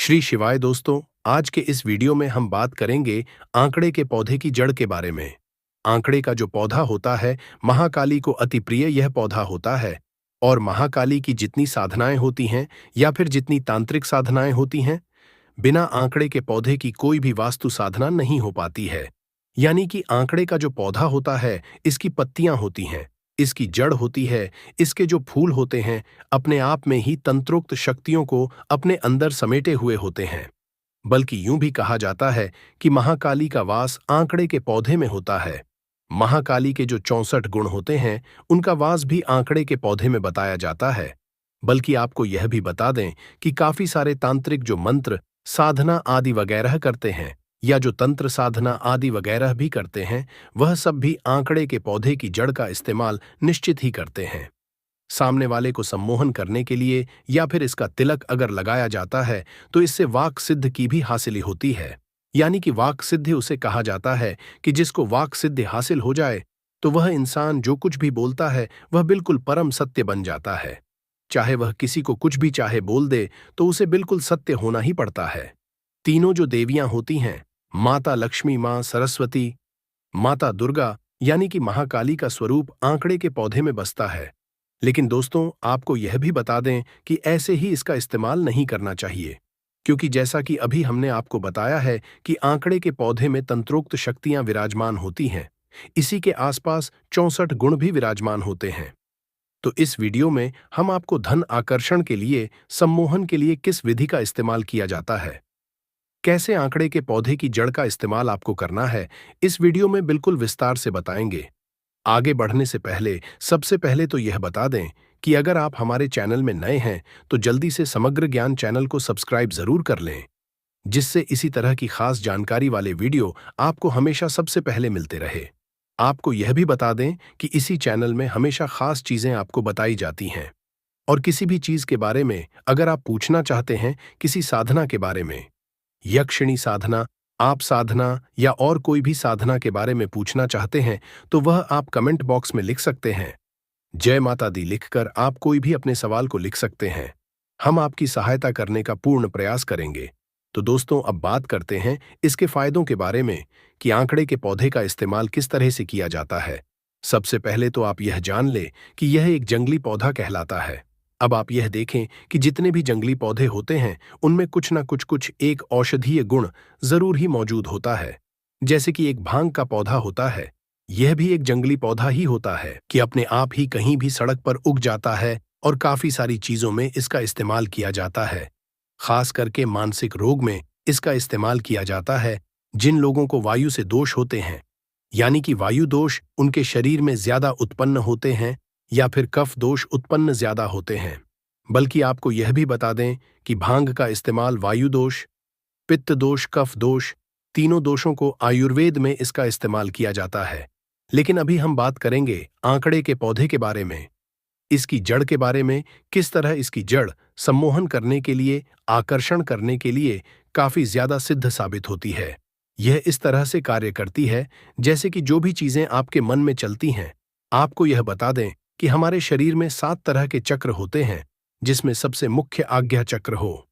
श्री शिवाय दोस्तों, आज के इस वीडियो में हम बात करेंगे आंकड़े के पौधे की जड़ के बारे में। आंकड़े का जो पौधा होता है, महाकाली को अति प्रिय यह पौधा होता है और महाकाली की जितनी साधनाएं होती हैं या फिर जितनी तांत्रिक साधनाएं होती हैं, बिना आंकड़े के पौधे की कोई भी वास्तु साधना नहीं हो पाती है। यानी कि आंकड़े का जो पौधा होता है, इसकी पत्तियां होती हैं, इसकी जड़ होती है, इसके जो फूल होते हैं, अपने आप में ही तंत्रोक्त शक्तियों को अपने अंदर समेटे हुए होते हैं। बल्कि यूं भी कहा जाता है कि महाकाली का वास आंकड़े के पौधे में होता है। महाकाली के जो 64 गुण होते हैं, उनका वास भी आंकड़े के पौधे में बताया जाता है। बल्कि आपको यह भी बता दें कि काफी सारे तांत्रिक जो मंत्र, साधना आदि वगैरह करते हैं या जो तंत्र साधना आदि वगैरह भी करते हैं, वह सब भी आंकड़े के पौधे की जड़ का इस्तेमाल निश्चित ही करते हैं। सामने वाले को सम्मोहन करने के लिए या फिर इसका तिलक अगर लगाया जाता है तो इससे वाक सिद्ध की भी हासिली होती है। यानी कि वाक सिद्धि उसे कहा जाता है कि जिसको वाक सिद्धि हासिल हो जाए तो वह इंसान जो कुछ भी बोलता है वह बिल्कुल परम सत्य बन जाता है। चाहे वह किसी को कुछ भी चाहे बोल दे तो उसे बिल्कुल सत्य होना ही पड़ता है। तीनों जो देवियां होती हैं, माता लक्ष्मी, मां सरस्वती, माता दुर्गा, यानी कि महाकाली का स्वरूप आंकड़े के पौधे में बसता है। लेकिन दोस्तों, आपको यह भी बता दें कि ऐसे ही इसका इस्तेमाल नहीं करना चाहिए, क्योंकि जैसा कि अभी हमने आपको बताया है कि आंकड़े के पौधे में तंत्रोक्त शक्तियां विराजमान होती हैं, इसी के आसपास 64 गुण भी विराजमान होते हैं। तो इस वीडियो में हम आपको धन आकर्षण के लिए, सम्मोहन के लिए किस विधि का इस्तेमाल किया जाता है, कैसे आंकड़े के पौधे की जड़ का इस्तेमाल आपको करना है, इस वीडियो में बिल्कुल विस्तार से बताएंगे। आगे बढ़ने से पहले सबसे पहले तो यह बता दें कि अगर आप हमारे चैनल में नए हैं तो जल्दी से समग्र ज्ञान चैनल को सब्सक्राइब जरूर कर लें, जिससे इसी तरह की खास जानकारी वाले वीडियो आपको हमेशा सबसे पहले मिलते रहे। आपको यह भी बता दें कि इसी चैनल में हमेशा खास चीजें आपको बताई जाती हैं और किसी भी चीज के बारे में अगर आप पूछना चाहते हैं, किसी साधना के बारे में, यक्षिणी साधना, आप साधना या और कोई भी साधना के बारे में पूछना चाहते हैं तो वह आप कमेंट बॉक्स में लिख सकते हैं। जय माता दी लिखकर आप कोई भी अपने सवाल को लिख सकते हैं। हम आपकी सहायता करने का पूर्ण प्रयास करेंगे। तो दोस्तों, अब बात करते हैं इसके फायदों के बारे में कि आंकड़े के पौधे का इस्तेमाल किस तरह से किया जाता है। सबसे पहले तो आप यह जान लें कि यह एक जंगली पौधा कहलाता है। अब आप यह देखें कि जितने भी जंगली पौधे होते हैं, उनमें कुछ न कुछ एक औषधीय गुण जरूर ही मौजूद होता है। जैसे कि एक भांग का पौधा होता है, यह भी एक जंगली पौधा ही होता है कि अपने आप ही कहीं भी सड़क पर उग जाता है और काफी सारी चीजों में इसका इस्तेमाल किया जाता है। खास करके मानसिक रोग में इसका इस्तेमाल किया जाता है। जिन लोगों को वायु से दोष होते हैं, यानी कि वायु दोष उनके शरीर में ज्यादा उत्पन्न होते हैं या फिर कफ दोष उत्पन्न ज्यादा होते हैं। बल्कि आपको यह भी बता दें कि भांग का इस्तेमाल वायु दोष, पित्त दोष, कफ दोष, तीनों दोषों को आयुर्वेद में इसका इस्तेमाल किया जाता है। लेकिन अभी हम बात करेंगे आंकड़े के पौधे के बारे में, इसकी जड़ के बारे में, किस तरह इसकी जड़ सम्मोहन करने के लिए, आकर्षण करने के लिए काफी ज्यादा सिद्ध साबित होती है। यह इस तरह से कार्य करती है जैसे कि जो भी चीजें आपके मन में चलती हैं, आपको यह बता दें कि हमारे शरीर में 7 तरह के चक्र होते हैं, जिसमें सबसे मुख्य आज्ञा चक्र हो।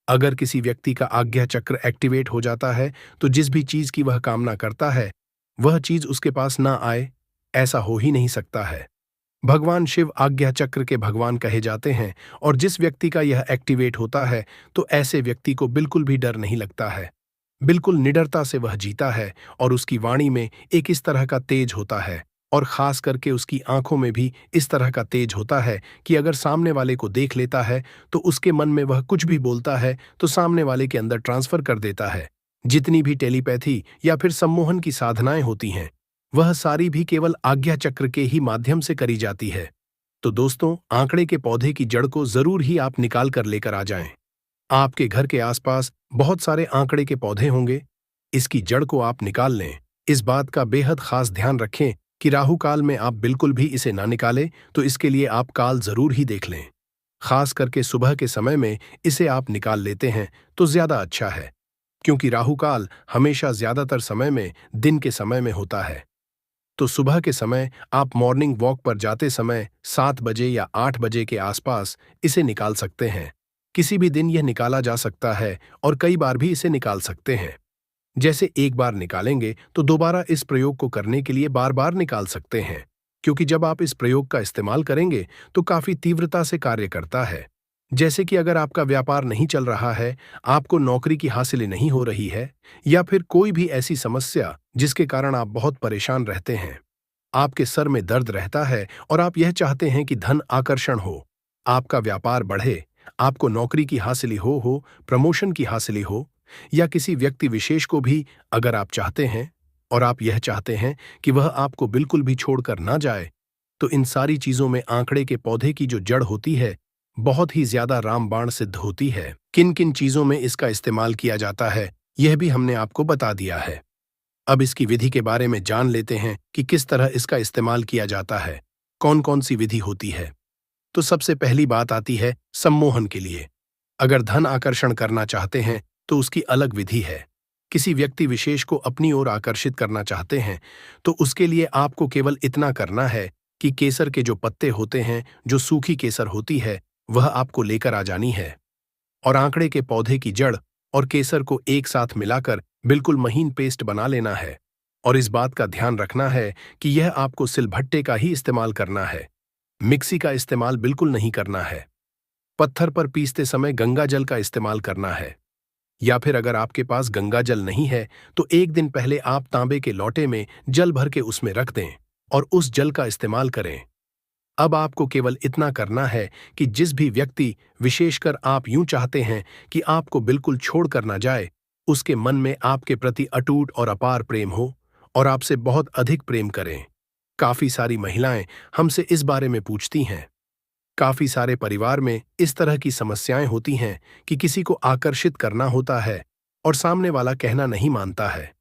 अगर किसी व्यक्ति का आज्ञा चक्र एक्टिवेट हो जाता है तो जिस भी चीज की वह कामना करता है, वह चीज उसके पास ना आए, ऐसा हो ही नहीं सकता है। भगवान शिव आज्ञा चक्र के भगवान कहे जाते हैं और जिस व्यक्ति का यह एक्टिवेट होता है तो ऐसे व्यक्ति को बिल्कुल भी डर नहीं लगता है। बिल्कुल निडरता से वह जीता है और उसकी वाणी में एक इस तरह का तेज होता है और खास करके उसकी आंखों में भी इस तरह का तेज होता है कि अगर सामने वाले को देख लेता है तो उसके मन में वह कुछ भी बोलता है तो सामने वाले के अंदर ट्रांसफर कर देता है। जितनी भी टेलीपैथी या फिर सम्मोहन की साधनाएं होती हैं, वह सारी भी केवल आज्ञा चक्र के ही माध्यम से करी जाती है। तो दोस्तों, आंकड़े के पौधे की जड़ को जरूर ही आप निकाल कर लेकर आ जाएं। आपके घर के आसपास बहुत सारे आंकड़े के पौधे होंगे, इसकी जड़ को आप निकाल लें। इस बात का बेहद खास ध्यान रखें कि राहु काल में आप बिल्कुल भी इसे ना निकालें, तो इसके लिए आप काल जरूर ही देख लें। खास करके सुबह के समय में इसे आप निकाल लेते हैं तो ज्यादा अच्छा है, क्योंकि राहु काल हमेशा ज्यादातर समय में दिन के समय में होता है। तो सुबह के समय आप मॉर्निंग वॉक पर जाते समय 7 बजे या 8 बजे के आसपास इसे निकाल सकते हैं। किसी भी दिन यह निकाला जा सकता है और कई बार भी इसे निकाल सकते हैं। जैसे एक बार निकालेंगे तो दोबारा इस प्रयोग को करने के लिए बार बार निकाल सकते हैं, क्योंकि जब आप इस प्रयोग का इस्तेमाल करेंगे तो काफी तीव्रता से कार्य करता है। जैसे कि अगर आपका व्यापार नहीं चल रहा है, आपको नौकरी की हासिल नहीं हो रही है, या फिर कोई भी ऐसी समस्या जिसके कारण आप बहुत परेशान रहते हैं, आपके सर में दर्द रहता है और आप यह चाहते हैं कि धन आकर्षण हो, आपका व्यापार बढ़े, आपको नौकरी की हासिल हो, प्रमोशन की हासिल हो, या किसी व्यक्ति विशेष को भी अगर आप चाहते हैं और आप यह चाहते हैं कि वह आपको बिल्कुल भी छोड़कर ना जाए, तो इन सारी चीजों में आंकड़े के पौधे की जो जड़ होती है बहुत ही ज्यादा रामबाण सिद्ध होती है। किन किन चीजों में इसका इस्तेमाल किया जाता है यह भी हमने आपको बता दिया है। अब इसकी विधि के बारे में जान लेते हैं कि किस तरह इसका इस्तेमाल किया जाता है, कौन कौन सी विधि होती है। तो सबसे पहली बात आती है सम्मोहन के लिए। अगर धन आकर्षण करना चाहते हैं तो उसकी अलग विधि है। किसी व्यक्ति विशेष को अपनी ओर आकर्षित करना चाहते हैं तो उसके लिए आपको केवल इतना करना है कि केसर के जो पत्ते होते हैं, जो सूखी केसर होती है, वह आपको लेकर आ जानी है और आंकड़े के पौधे की जड़ और केसर को एक साथ मिलाकर बिल्कुल महीन पेस्ट बना लेना है। और इस बात का ध्यान रखना है कि यह आपको सिलबट्टे का ही इस्तेमाल करना है, मिक्सी का इस्तेमाल बिल्कुल नहीं करना है। पत्थर पर पीसते समय गंगा जल का इस्तेमाल करना है, या फिर अगर आपके पास गंगा जल नहीं है तो एक दिन पहले आप तांबे के लोटे में जल भर के उसमें रख दें और उस जल का इस्तेमाल करें। अब आपको केवल इतना करना है कि जिस भी व्यक्ति, विशेषकर आप यूं चाहते हैं कि आपको बिल्कुल छोड़कर ना जाए, उसके मन में आपके प्रति अटूट और अपार प्रेम हो और आपसे बहुत अधिक प्रेम करें। काफी सारी महिलाएं हमसे इस बारे में पूछती हैं। काफी सारे परिवार में इस तरह की समस्याएं होती हैं कि किसी को आकर्षित करना होता है और सामने वाला कहना नहीं मानता है,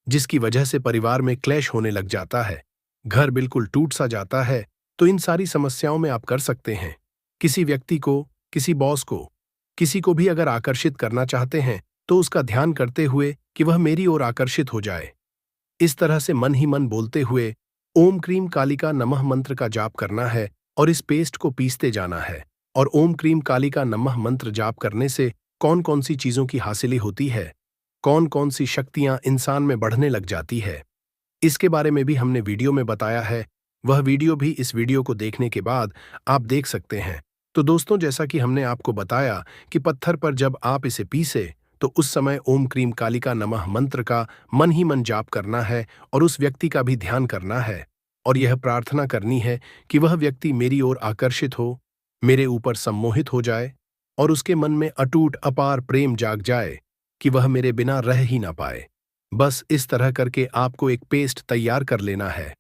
जिसकी वजह से परिवार में क्लेश होने लग जाता है, घर बिल्कुल टूट सा जाता है। तो इन सारी समस्याओं में आप कर सकते हैं, किसी व्यक्ति को, किसी बॉस को, किसी को भी अगर आकर्षित करना चाहते हैं तो उसका ध्यान करते हुए कि वह मेरी ओर आकर्षित हो जाए, इस तरह से मन ही मन बोलते हुए ओम क्रीम कालिका नमः मंत्र का जाप करना है और इस पेस्ट को पीसते जाना है। और ओम क्रीम कालिका नमः मंत्र जाप करने से कौन कौन सी चीजों की हासिली होती है, कौन कौन सी शक्तियां इंसान में बढ़ने लग जाती है, इसके बारे में भी हमने वीडियो में बताया है। वह वीडियो भी इस वीडियो को देखने के बाद आप देख सकते हैं। तो दोस्तों, जैसा कि हमने आपको बताया कि पत्थर पर जब आप इसे पीसे तो उस समय ओम क्रीम कालिका नमः मंत्र का मन ही मन जाप करना है और उस व्यक्ति का भी ध्यान करना है और यह प्रार्थना करनी है कि वह व्यक्ति मेरी ओर आकर्षित हो, मेरे ऊपर सम्मोहित हो जाए और उसके मन में अटूट अपार प्रेम जाग जाए कि वह मेरे बिना रह ही ना पाए। बस इस तरह करके आपको एक पेस्ट तैयार कर लेना है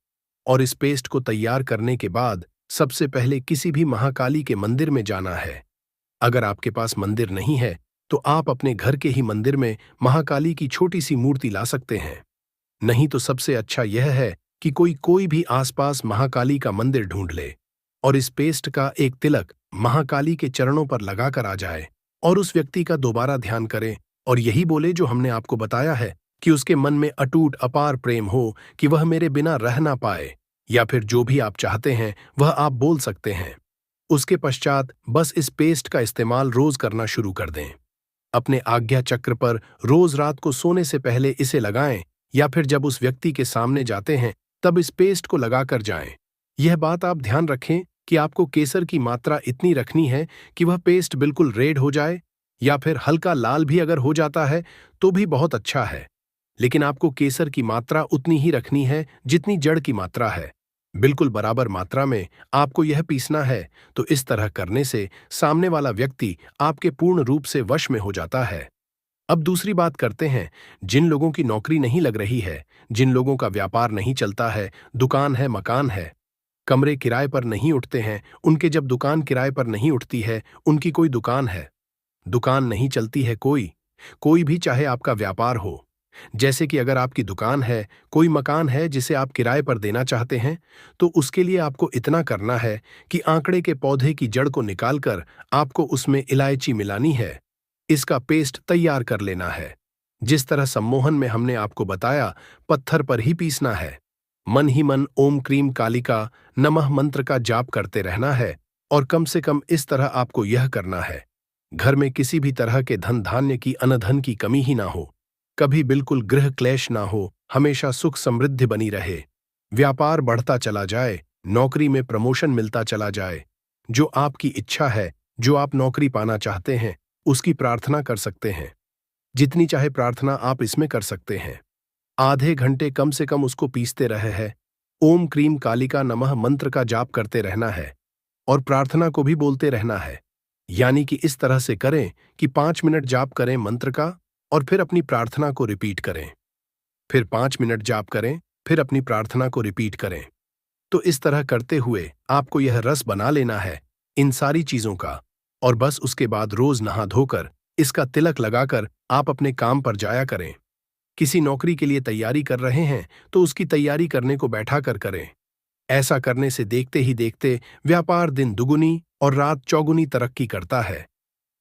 और इस पेस्ट को तैयार करने के बाद सबसे पहले किसी भी महाकाली के मंदिर में जाना है। अगर आपके पास मंदिर नहीं है तो आप अपने घर के ही मंदिर में महाकाली की छोटी सी मूर्ति ला सकते हैं। नहीं तो सबसे अच्छा यह है कि कोई भी आसपास महाकाली का मंदिर ढूंढ ले और इस पेस्ट का एक तिलक महाकाली के चरणों पर लगाकर आ जाए और उस व्यक्ति का दोबारा ध्यान करें और यही बोले जो हमने आपको बताया है कि उसके मन में अटूट अपार प्रेम हो कि वह मेरे बिना रह ना पाए, या फिर जो भी आप चाहते हैं वह आप बोल सकते हैं। उसके पश्चात बस इस पेस्ट का इस्तेमाल रोज करना शुरू कर दें। अपने आज्ञा चक्र पर रोज रात को सोने से पहले इसे लगाएं, या फिर जब उस व्यक्ति के सामने जाते हैं तब इस पेस्ट को लगाकर जाएं। यह बात आप ध्यान रखें कि आपको केसर की मात्रा इतनी रखनी है कि वह पेस्ट बिल्कुल रेड हो जाए, या फिर हल्का लाल भी अगर हो जाता है तो भी बहुत अच्छा है, लेकिन आपको केसर की मात्रा उतनी ही रखनी है जितनी जड़ की मात्रा है। बिल्कुल बराबर मात्रा में आपको यह पीसना है। तो इस तरह करने से सामने वाला व्यक्ति आपके पूर्ण रूप से वश में हो जाता है। अब दूसरी बात करते हैं, जिन लोगों की नौकरी नहीं लग रही है, जिन लोगों का व्यापार नहीं चलता है, दुकान है, मकान है, कमरे किराए पर नहीं उठते हैं, उनके जब दुकान किराए पर नहीं उठती है, उनकी कोई दुकान है, दुकान नहीं चलती है, कोई भी चाहे आपका व्यापार हो, जैसे कि अगर आपकी दुकान है, कोई मकान है जिसे आप किराए पर देना चाहते हैं, तो उसके लिए आपको इतना करना है कि आंकड़े के पौधे की जड़ को निकालकर आपको उसमें इलायची मिलानी है, इसका पेस्ट तैयार कर लेना है। जिस तरह सम्मोहन में हमने आपको बताया, पत्थर पर ही पीसना है। मन ही मन ओम क्रीम कालिका नमः मंत्र का जाप करते रहना है और कम से कम इस तरह आपको यह करना है घर में किसी भी तरह के धन धान्य की अनधन की कमी ही ना हो, कभी बिल्कुल गृह क्लेश ना हो, हमेशा सुख समृद्धि बनी रहे, व्यापार बढ़ता चला जाए, नौकरी में प्रमोशन मिलता चला जाए। जो आपकी इच्छा है, जो आप नौकरी पाना चाहते हैं, उसकी प्रार्थना कर सकते हैं। जितनी चाहे प्रार्थना आप इसमें कर सकते हैं। आधे घंटे कम से कम उसको पीसते रहे हैं। ओम क्रीम कालिका नमः मंत्र का जाप करते रहना है और प्रार्थना को भी बोलते रहना है। यानी कि इस तरह से करें कि 5 मिनट जाप करें मंत्र का और फिर अपनी प्रार्थना को रिपीट करें। फिर 5 मिनट जाप करें, फिर अपनी प्रार्थना को रिपीट करें। तो इस तरह करते हुए आपको यह रस बना लेना है इन सारी चीजों का, और बस उसके बाद रोज नहा धोकर इसका तिलक लगाकर आप अपने काम पर जाया करें। किसी नौकरी के लिए तैयारी कर रहे हैं तो उसकी तैयारी करने को बैठा कर करें। ऐसा करने से देखते ही देखते व्यापार दिन दुगुनी और रात चौगुनी तरक्की करता है।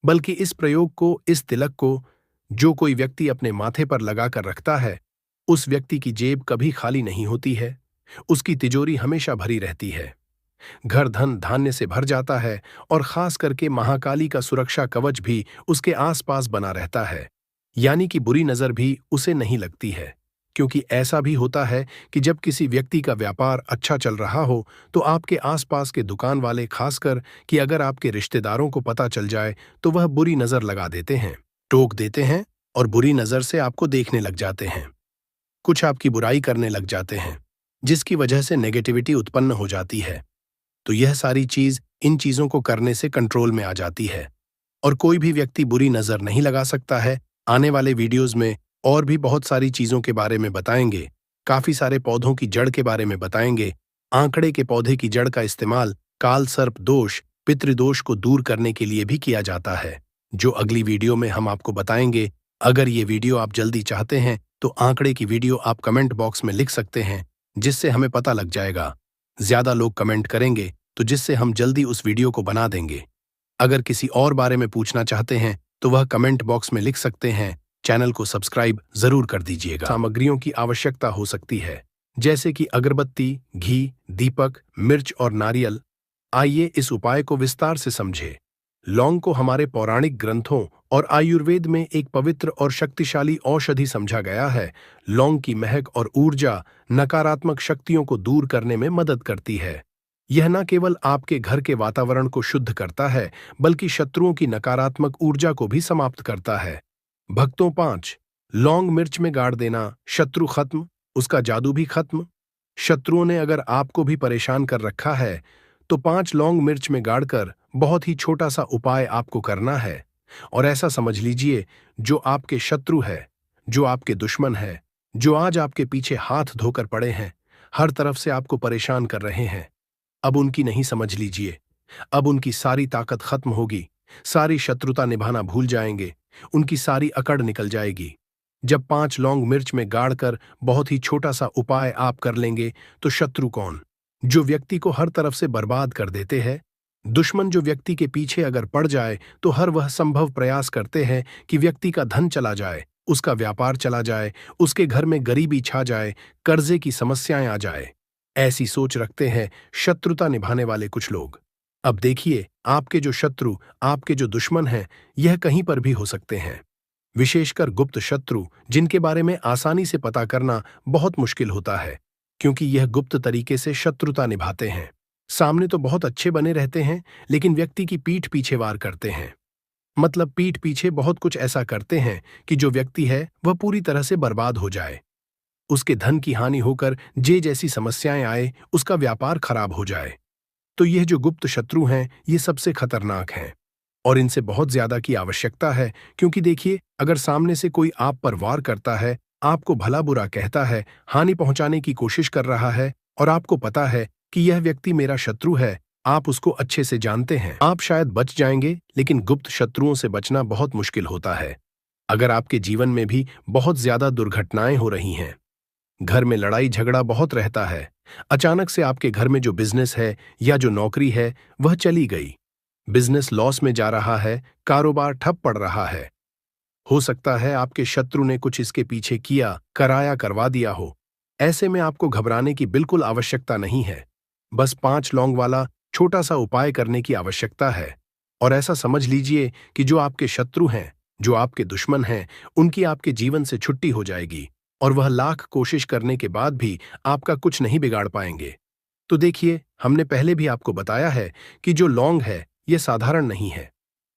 बल्कि इस प्रयोग को, इस तिलक को जो कोई व्यक्ति अपने माथे पर लगाकर रखता है, उस व्यक्ति की जेब कभी खाली नहीं होती है, उसकी तिजोरी हमेशा भरी रहती है। घर धन धान्य से भर जाता है और खास करके महाकाली का सुरक्षा कवच भी उसके आसपास बना रहता है। यानी कि बुरी नजर भी उसे नहीं लगती है। क्योंकि ऐसा भी होता है कि जब किसी व्यक्ति का व्यापार अच्छा चल रहा हो तो आपके आसपास के दुकान वाले, खासकर कि अगर आपके रिश्तेदारों को पता चल जाए तो वह बुरी नजर लगा देते हैं, टोक देते हैं और बुरी नजर से आपको देखने लग जाते हैं। कुछ आपकी बुराई करने लग जाते हैं, जिसकी वजह से नेगेटिविटी उत्पन्न हो जाती है। तो यह सारी चीज इन चीजों को करने से कंट्रोल में आ जाती है और कोई भी व्यक्ति बुरी नजर नहीं लगा सकता है। आने वाले वीडियोस में और भी बहुत सारी चीजों के बारे में बताएंगे, काफी सारे पौधों की जड़ के बारे में बताएंगे। आंकड़े के पौधे की जड़ का इस्तेमाल काल सर्प दोष, पितृदोष को दूर करने के लिए भी किया जाता है, जो अगली वीडियो में हम आपको बताएंगे। अगर ये वीडियो आप जल्दी चाहते हैं तो आंकड़े की वीडियो आप कमेंट बॉक्स में लिख सकते हैं, जिससे हमें पता लग जाएगा। ज्यादा लोग कमेंट करेंगे तो जिससे हम जल्दी उस वीडियो को बना देंगे। अगर किसी और बारे में पूछना चाहते हैं तो वह कमेंट बॉक्स में लिख सकते हैं। चैनल को सब्सक्राइब जरूर कर दीजिएगा। सामग्रियों की आवश्यकता हो सकती है, जैसे कि अगरबत्ती, घी, दीपक, मिर्च और नारियल। आइए इस उपाय को विस्तार से समझें। लौंग को हमारे पौराणिक ग्रंथों और आयुर्वेद में एक पवित्र और शक्तिशाली औषधि समझा गया है। लौंग की महक और ऊर्जा नकारात्मक शक्तियों को दूर करने में मदद करती है। यह न केवल आपके घर के वातावरण को शुद्ध करता है, बल्कि शत्रुओं की नकारात्मक ऊर्जा को भी समाप्त करता है। भक्तों 5 लौंग मिर्च में गाड़ देना, शत्रु खत्म, उसका जादू भी खत्म। शत्रुओं ने अगर आपको भी परेशान कर रखा है तो 5 लौंग मिर्च में गाड़कर बहुत ही छोटा सा उपाय आपको करना है। और ऐसा समझ लीजिए, जो आपके शत्रु है, जो आपके दुश्मन है, जो आज आपके पीछे हाथ धोकर पड़े हैं, हर तरफ से आपको परेशान कर रहे हैं, अब उनकी नहीं समझ लीजिए। अब उनकी सारी ताकत खत्म होगी, सारी शत्रुता निभाना भूल जाएंगे, उनकी सारी अकड़ निकल जाएगी। जब 5 लौंग मिर्च में गाड़कर बहुत ही छोटा सा उपाय आप कर लेंगे तो शत्रु कौन, जो व्यक्ति को हर तरफ से बर्बाद कर देते हैं, दुश्मन जो व्यक्ति के पीछे अगर पड़ जाए तो हर वह संभव प्रयास करते हैं कि व्यक्ति का धन चला जाए, उसका व्यापार चला जाए, उसके घर में गरीबी छा जाए, कर्जे की समस्याएं आ जाए। ऐसी सोच रखते हैं शत्रुता निभाने वाले कुछ लोग। अब देखिए, आपके जो शत्रु, आपके जो दुश्मन हैं, यह कहीं पर भी हो सकते हैं। विशेषकर गुप्त शत्रु, जिनके बारे में आसानी से पता करना बहुत मुश्किल होता है, क्योंकि यह गुप्त तरीके से शत्रुता निभाते हैं। सामने तो बहुत अच्छे बने रहते हैं, लेकिन व्यक्ति की पीठ पीछे वार करते हैं। मतलब पीठ पीछे बहुत कुछ ऐसा करते हैं कि जो व्यक्ति है वह पूरी तरह से बर्बाद हो जाए, उसके धन की हानि होकर जे जैसी समस्याएं आए, उसका व्यापार खराब हो जाए। तो यह जो गुप्त शत्रु हैं, ये सबसे खतरनाक हैं और इनसे बहुत ज्यादा की आवश्यकता है। क्योंकि देखिए, अगर सामने से कोई आप पर वार करता है, आपको भला बुरा कहता है, हानि पहुंचाने की कोशिश कर रहा है और आपको पता है कि यह व्यक्ति मेरा शत्रु है, आप उसको अच्छे से जानते हैं, आप शायद बच जाएंगे, लेकिन गुप्त शत्रुओं से बचना बहुत मुश्किल होता है। अगर आपके जीवन में भी बहुत ज्यादा दुर्घटनाएं हो रही हैं, घर में लड़ाई झगड़ा बहुत रहता है, अचानक से आपके घर में जो बिजनेस है या जो नौकरी है वह चली गई, बिजनेस लॉस में जा रहा है, कारोबार ठप पड़ रहा है, हो सकता है आपके शत्रु ने कुछ इसके पीछे किया, कराया, करवा दिया हो। ऐसे में आपको घबराने की बिल्कुल आवश्यकता नहीं है। बस 5 लौंग वाला छोटा सा उपाय करने की आवश्यकता है। और ऐसा समझ लीजिए कि जो आपके शत्रु हैं, जो आपके दुश्मन हैं, उनकी आपके जीवन से छुट्टी हो जाएगी और वह लाख कोशिश करने के बाद भी आपका कुछ नहीं बिगाड़ पाएंगे। तो देखिए, हमने पहले भी आपको बताया है कि जो लौंग है, ये साधारण नहीं है।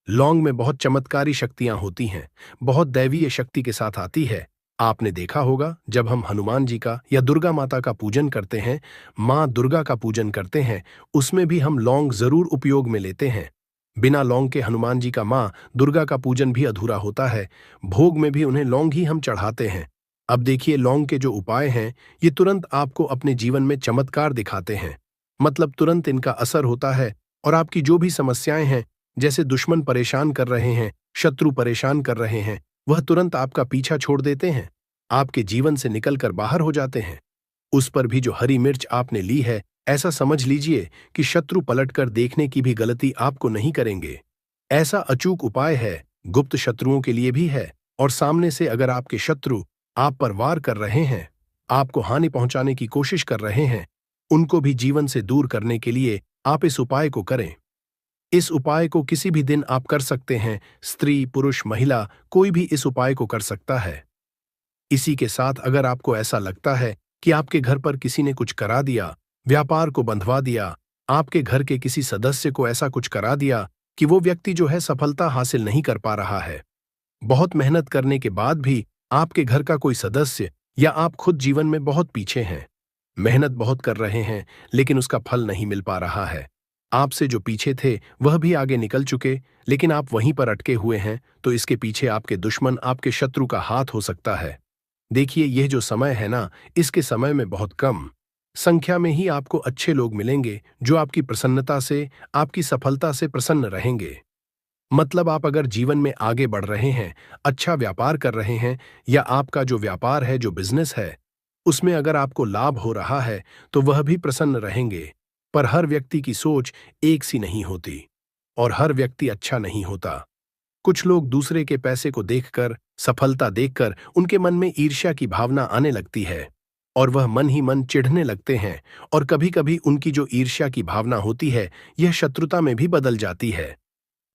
लौंग में बहुत चमत्कारी शक्तियां होती हैं, बहुत दैवीय शक्ति के साथ आती है। आपने देखा होगा, जब हम हनुमान जी का या दुर्गा माता का पूजन करते हैं, माँ दुर्गा का पूजन करते हैं, उसमें भी हम लौंग जरूर उपयोग में लेते हैं। बिना लौंग के हनुमान जी का, माँ दुर्गा का पूजन भी अधूरा होता है। भोग में भी उन्हें लौंग ही हम चढ़ाते हैं। अब देखिए, लौंग के जो उपाय हैं, ये तुरंत आपको अपने जीवन में चमत्कार दिखाते हैं। मतलब तुरंत इनका असर होता है और आपकी जो भी समस्याएं हैं, जैसे दुश्मन परेशान कर रहे हैं, शत्रु परेशान कर रहे हैं, वह तुरंत आपका पीछा छोड़ देते हैं, आपके जीवन से निकलकर बाहर हो जाते हैं। उस पर भी जो हरी मिर्च आपने ली है, ऐसा समझ लीजिए कि शत्रु पलटकर देखने की भी गलती आपको नहीं करेंगे। ऐसा अचूक उपाय है, गुप्त शत्रुओं के लिए भी है, और सामने से अगर आपके शत्रु आप पर वार कर रहे हैं, आपको हानि पहुंचाने की कोशिश कर रहे हैं, उनको भी जीवन से दूर करने के लिए आप इस उपाय को करें। इस उपाय को किसी भी दिन आप कर सकते हैं, स्त्री, पुरुष, महिला, कोई भी इस उपाय को कर सकता है। इसी के साथ अगर आपको ऐसा लगता है कि आपके घर पर किसी ने कुछ करा दिया, व्यापार को बंधवा दिया, आपके घर के किसी सदस्य को ऐसा कुछ करा दिया कि वो व्यक्ति जो है सफलता हासिल नहीं कर पा रहा है, बहुत मेहनत करने के बाद भी आपके घर का कोई सदस्य या आप खुद जीवन में बहुत पीछे हैं, मेहनत बहुत कर रहे हैं लेकिन उसका फल नहीं मिल पा रहा है, आपसे जो पीछे थे वह भी आगे निकल चुके, लेकिन आप वहीं पर अटके हुए हैं, तो इसके पीछे आपके दुश्मन, आपके शत्रु का हाथ हो सकता है। देखिए, यह जो समय है ना, इसके समय में बहुत कम संख्या में ही आपको अच्छे लोग मिलेंगे जो आपकी प्रसन्नता से, आपकी सफलता से प्रसन्न रहेंगे। मतलब आप अगर जीवन में आगे बढ़ रहे हैं, अच्छा व्यापार कर रहे हैं, या आपका जो व्यापार है, जो बिजनेस है, उसमें अगर आपको लाभ हो रहा है, तो वह भी प्रसन्न रहेंगे। पर हर व्यक्ति की सोच एक सी नहीं होती और हर व्यक्ति अच्छा नहीं होता। कुछ लोग दूसरे के पैसे को देखकर, सफलता देखकर उनके मन में ईर्ष्या की भावना आने लगती है और वह मन ही मन चिढ़ने लगते हैं, और कभी-कभी उनकी जो ईर्ष्या की भावना होती है, यह शत्रुता में भी बदल जाती है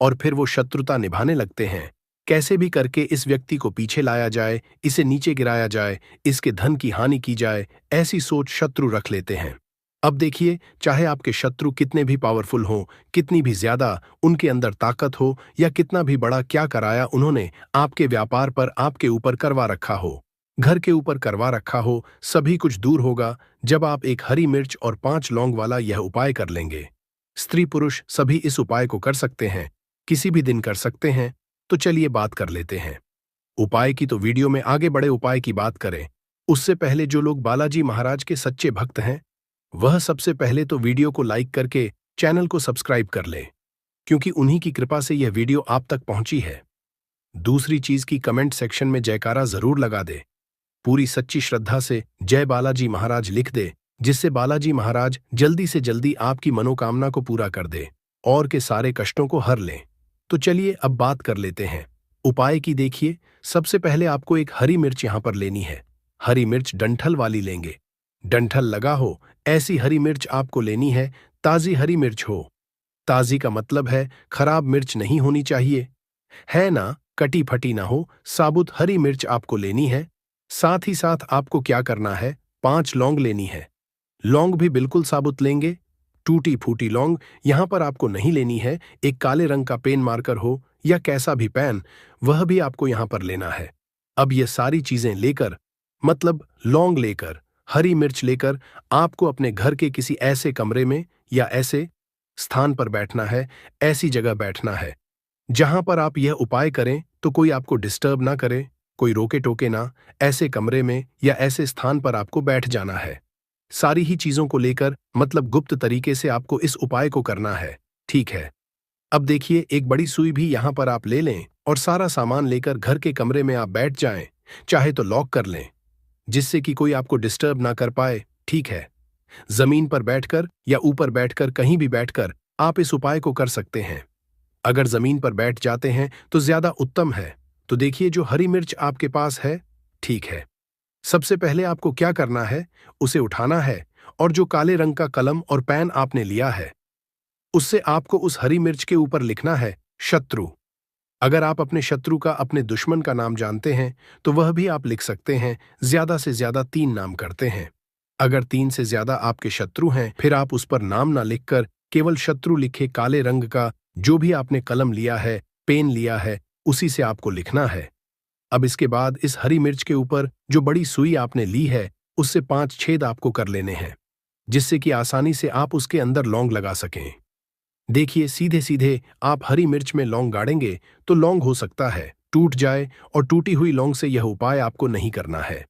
और फिर वो शत्रुता निभाने लगते हैं। कैसे भी करके इस व्यक्ति को पीछे लाया जाए, इसे नीचे गिराया जाए, इसके धन की हानि की जाए, ऐसी सोच शत्रु रख लेते हैं। अब देखिए, चाहे आपके शत्रु कितने भी पावरफुल हों, कितनी भी ज्यादा उनके अंदर ताकत हो, या कितना भी बड़ा क्या कराया उन्होंने आपके व्यापार पर, आपके ऊपर करवा रखा हो, घर के ऊपर करवा रखा हो, सभी कुछ दूर होगा जब आप एक हरी मिर्च और 5 लौंग वाला यह उपाय कर लेंगे। स्त्री पुरुष सभी इस उपाय को कर सकते हैं, किसी भी दिन कर सकते हैं। तो चलिए बात कर लेते हैं उपाय की। तो वीडियो में आगे बड़े उपाय की बात करें, उससे पहले जो लोग बालाजी महाराज के सच्चे भक्त हैं, वह सबसे पहले तो वीडियो को लाइक करके चैनल को सब्सक्राइब कर लें, क्योंकि उन्हीं की कृपा से यह वीडियो आप तक पहुंची है। दूसरी चीज की कमेंट सेक्शन में जयकारा जरूर लगा दे, पूरी सच्ची श्रद्धा से जय बालाजी महाराज लिख दे, जिससे बालाजी महाराज जल्दी से जल्दी आपकी मनोकामना को पूरा कर दे और के सारे कष्टों को हर लें। तो चलिए अब बात कर लेते हैं उपाय की। देखिए, सबसे पहले आपको एक हरी मिर्च यहां पर लेनी है। हरी मिर्च डंठल वाली लेंगे, डंठल लगा हो ऐसी हरी मिर्च आपको लेनी है। ताजी हरी मिर्च हो, ताजी का मतलब है खराब मिर्च नहीं होनी चाहिए, है ना, कटी फटी ना हो, साबुत हरी मिर्च आपको लेनी है। साथ ही साथ आपको क्या करना है, 5 लौंग लेनी है। लौंग भी बिल्कुल साबुत लेंगे, टूटी फूटी लौंग यहां पर आपको नहीं लेनी है। एक काले रंग का पेन मार्कर हो या कैसा भी पेन, वह भी आपको यहां पर लेना है। अब ये सारी चीजें लेकर, मतलब लौंग लेकर, हरी मिर्च लेकर, आपको अपने घर के किसी ऐसे कमरे में या ऐसे स्थान पर बैठना है, ऐसी जगह बैठना है जहां पर आप यह उपाय करें तो कोई आपको डिस्टर्ब ना करे, कोई रोके टोके ना। ऐसे कमरे में या ऐसे स्थान पर आपको बैठ जाना है। सारी ही चीजों को लेकर, मतलब गुप्त तरीके से आपको इस उपाय को करना है, ठीक है। अब देखिए, एक बड़ी सुई भी यहां पर आप ले लें और सारा सामान लेकर घर के कमरे में आप बैठ जाएं। चाहे तो लॉक कर लें, जिससे कि कोई आपको डिस्टर्ब ना कर पाए, ठीक है। जमीन पर बैठकर या ऊपर बैठकर, कहीं भी बैठकर आप इस उपाय को कर सकते हैं। अगर जमीन पर बैठ जाते हैं तो ज्यादा उत्तम है। तो देखिए, जो हरी मिर्च आपके पास है, ठीक है। सबसे पहले आपको क्या करना है, उसे उठाना है और जो काले रंग का कलम और पेन आपने लिया है, उससे आपको उस हरी मिर्च के ऊपर लिखना है शत्रु। अगर आप अपने शत्रु का, अपने दुश्मन का नाम जानते हैं तो वह भी आप लिख सकते हैं। ज्यादा से ज्यादा 3 नाम करते हैं। अगर 3 से ज्यादा आपके शत्रु हैं, फिर आप उस पर नाम ना लिखकर केवल शत्रु लिखे काले रंग का जो भी आपने कलम लिया है, पेन लिया है, उसी से आपको लिखना है। अब इसके बाद इस हरी मिर्च के ऊपर जो बड़ी सुई आपने ली है, उससे 5 छेद आपको कर लेने हैं, जिससे कि आसानी से आप उसके अंदर लौंग लगा सकें। देखिए, सीधे सीधे आप हरी मिर्च में लौंग गाड़ेंगे तो लौंग हो सकता है टूट जाए, और टूटी हुई लौंग से यह उपाय आपको नहीं करना है।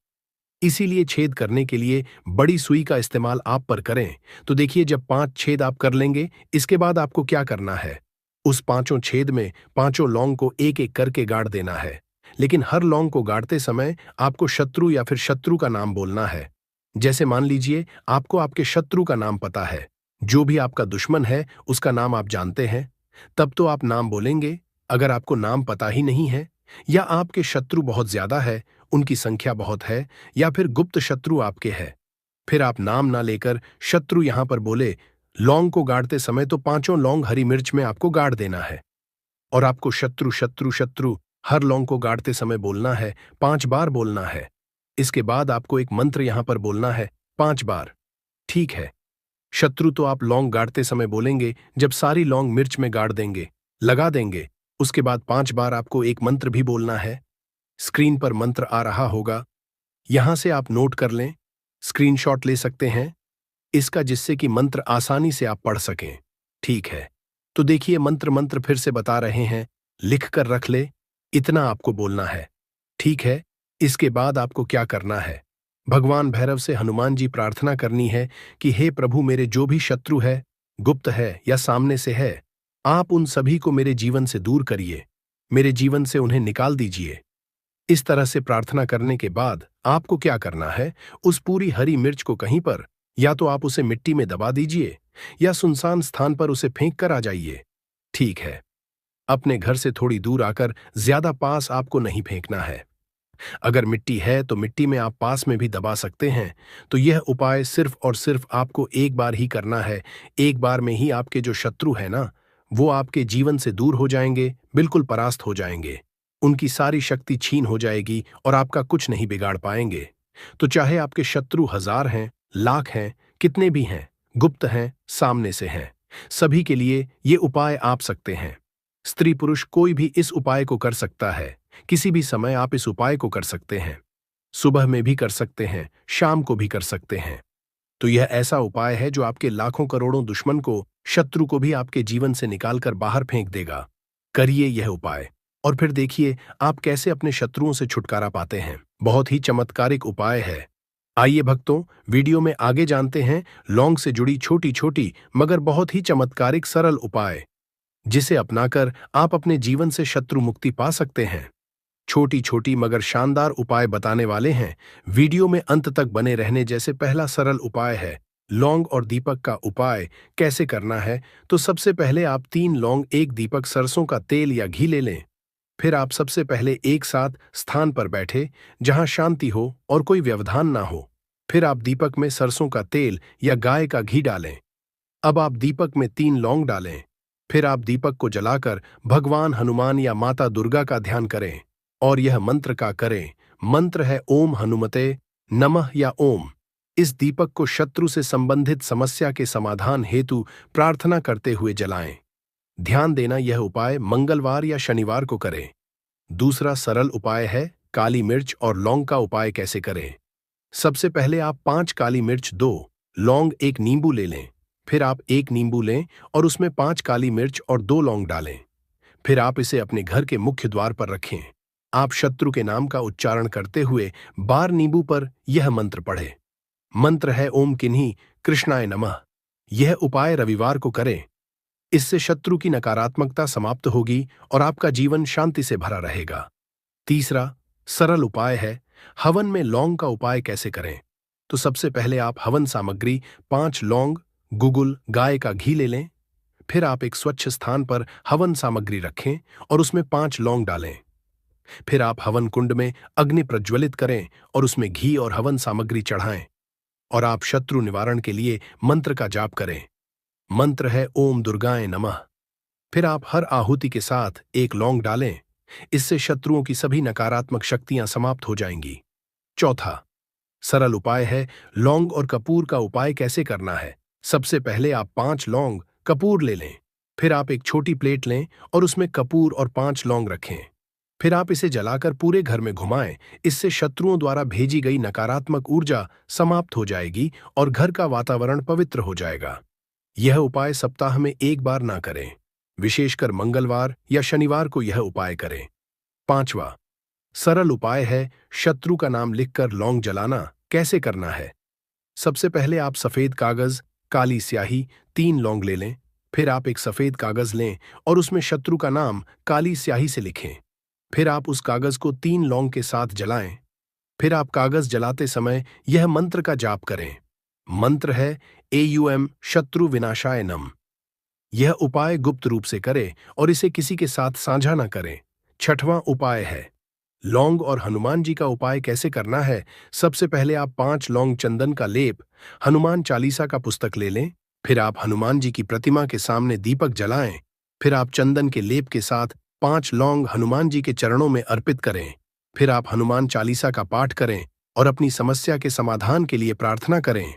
इसीलिए छेद करने के लिए बड़ी सुई का इस्तेमाल आप पर करें। तो देखिए, जब 5 छेद आप कर लेंगे, इसके बाद आपको क्या करना है, उस पांचों छेद में पांचों लौंग को एक एक करके गाड़ देना है। लेकिन हर लौंग को गाड़ते समय आपको शत्रु या फिर शत्रु का नाम बोलना है। जैसे मान लीजिए आपको आपके शत्रु का नाम पता है, जो भी आपका दुश्मन है उसका नाम आप जानते हैं, तब तो आप नाम बोलेंगे। अगर आपको नाम पता ही नहीं है, या आपके शत्रु बहुत ज्यादा है, उनकी संख्या बहुत है, या फिर गुप्त शत्रु आपके है, फिर आप नाम ना लेकर शत्रु यहां पर बोले। लौंग को गाड़ते समय तो पांचों लौंग हरी मिर्च में आपको गाड़ देना है, और आपको शत्रु शत्रु शत्रु हर लौंग को गाड़ते समय बोलना है, 5 बार बोलना है। इसके बाद आपको एक मंत्र यहां पर बोलना है 5 बार। ठीक है, शत्रु तो आप लौंग गाड़ते समय बोलेंगे, जब सारी लौंग मिर्च में गाड़ देंगे, लगा देंगे, उसके बाद 5 बार आपको एक मंत्र भी बोलना है। स्क्रीन पर मंत्र आ रहा होगा, यहां से आप नोट कर लें, स्क्रीनशॉट ले सकते हैं इसका, जिससे कि मंत्र आसानी से आप पढ़ सकें। ठीक है, तो देखिए मंत्र फिर से बता रहे हैं, लिख कर रख ले, इतना आपको बोलना है। ठीक है, इसके बाद आपको क्या करना है, भगवान भैरव से हनुमान जी प्रार्थना करनी है कि हे प्रभु, मेरे जो भी शत्रु है, गुप्त है या सामने से है, आप उन सभी को मेरे जीवन से दूर करिए, मेरे जीवन से उन्हें निकाल दीजिए। इस तरह से प्रार्थना करने के बाद आपको क्या करना है, उस पूरी हरी मिर्च को कहीं पर, या तो आप उसे मिट्टी में दबा दीजिए या सुनसान स्थान पर उसे फेंक कर आ जाइए। ठीक है, अपने घर से थोड़ी दूर आकर, ज्यादा पास आपको नहीं फेंकना है। अगर मिट्टी है तो मिट्टी में आप पास में भी दबा सकते हैं। तो यह उपाय सिर्फ और सिर्फ आपको एक बार ही करना है। एक बार में ही आपके जो शत्रु है ना, वो आपके जीवन से दूर हो जाएंगे, बिल्कुल परास्त हो जाएंगे। उनकी सारी शक्ति छीन हो जाएगी और आपका कुछ नहीं बिगाड़ पाएंगे। तो चाहे आपके शत्रु 1000 हैं, लाख हैं, कितने भी हैं, गुप्त हैं, सामने से हैं, सभी के लिए ये उपाय आप सकते हैं। स्त्री पुरुष कोई भी इस उपाय को कर सकता है। किसी भी समय आप इस उपाय को कर सकते हैं। सुबह में भी कर सकते हैं, शाम को भी कर सकते हैं। तो यह ऐसा उपाय है जो आपके लाखों करोड़ों दुश्मन को, शत्रु को भी आपके जीवन से निकालकर बाहर फेंक देगा। करिए यह उपाय और फिर देखिए आप कैसे अपने शत्रुओं से छुटकारा पाते हैं। बहुत ही चमत्कारिक उपाय है। आइए भक्तों, वीडियो में आगे जानते हैं लौंग से जुड़ी छोटी छोटी मगर बहुत ही चमत्कारिक सरल उपाय, जिसे अपनाकर आप अपने जीवन से शत्रु मुक्ति पा सकते हैं। छोटी छोटी मगर शानदार उपाय बताने वाले हैं। वीडियो में अंत तक बने रहने। जैसे पहला सरल उपाय है लौंग और दीपक का उपाय। कैसे करना है, तो सबसे पहले आप 3 लौंग, 1 दीपक, सरसों का तेल या घी ले लें। फिर आप सबसे पहले एक साथ स्थान पर बैठे जहां शांति हो और कोई व्यवधान ना हो। फिर आप दीपक में सरसों का तेल या गाय का घी डालें। अब आप दीपक में 3 लौंग डालें। फिर आप दीपक को जलाकर भगवान हनुमान या माता दुर्गा का ध्यान करें और यह मंत्र का करें। मंत्र है ओम हनुमते नमः या ओम। इस दीपक को शत्रु से संबंधित समस्या के समाधान हेतु प्रार्थना करते हुए जलाएं। ध्यान देना, यह उपाय मंगलवार या शनिवार को करें। दूसरा सरल उपाय है काली मिर्च और लौंग का उपाय। कैसे करें, सबसे पहले आप 5 काली मिर्च, 2 लौंग, 1 नींबू ले लें। फिर आप 1 नींबू लें और उसमें 5 काली मिर्च और 2 लौंग डालें। फिर आप इसे अपने घर के मुख्य द्वार पर रखें। आप शत्रु के नाम का उच्चारण करते हुए बार नींबू पर यह मंत्र पढ़ें। मंत्र है ओम किन्हीं कृष्णाय नमः। यह उपाय रविवार को करें। इससे शत्रु की नकारात्मकता समाप्त होगी और आपका जीवन शांति से भरा रहेगा। तीसरा सरल उपाय है हवन में लौंग का उपाय। कैसे करें, तो सबसे पहले आप हवन सामग्री 5 लौंग, गुगुल, गाय का घी ले लें। फिर आप एक स्वच्छ स्थान पर हवन सामग्री रखें और उसमें 5 लौंग डालें। फिर आप हवन कुंड में अग्नि प्रज्वलित करें और उसमें घी और हवन सामग्री चढ़ाएं और आप शत्रु निवारण के लिए मंत्र का जाप करें। मंत्र है ओम दुर्गाए नमः। फिर आप हर आहुति के साथ एक लौंग डालें। इससे शत्रुओं की सभी नकारात्मक शक्तियां समाप्त हो जाएंगी। चौथा सरल उपाय है लौंग और कपूर का उपाय कैसे करना है। सबसे पहले आप 5 लौंग कपूर ले लें। फिर आप एक छोटी प्लेट लें और उसमें कपूर और 5 लौंग रखें। फिर आप इसे जलाकर पूरे घर में घुमाएं। इससे शत्रुओं द्वारा भेजी गई नकारात्मक ऊर्जा समाप्त हो जाएगी और घर का वातावरण पवित्र हो जाएगा। यह उपाय सप्ताह में एक बार ना करें, विशेषकर मंगलवार या शनिवार को यह उपाय करें। पांचवा सरल उपाय है शत्रु का नाम लिखकर लौंग जलाना। कैसे करना है? सबसे पहले आप सफेद कागज, काली स्याही, 3 लौंग ले लें। फिर आप एक सफेद कागज लें और उसमें शत्रु का नाम काली स्याही से लिखें। फिर आप उस कागज को 3 लौंग के साथ जलाएं। फिर आप कागज जलाते समय यह मंत्र का जाप करें। मंत्र है एयूएम शत्रु विनाशाय नम। यह उपाय गुप्त रूप से करें और इसे किसी के साथ साझा न करें। छठवां उपाय है लौंग और हनुमान जी का उपाय कैसे करना है। सबसे पहले आप 5 लौंग चंदन का लेप, हनुमान चालीसा का पुस्तक ले लें। फिर आप हनुमान जी की प्रतिमा के सामने दीपक जलाएं। फिर आप चंदन के लेप के साथ 5 लौंग हनुमान जी के चरणों में अर्पित करें। फिर आप हनुमान चालीसा का पाठ करें और अपनी समस्या के समाधान के लिए प्रार्थना करें।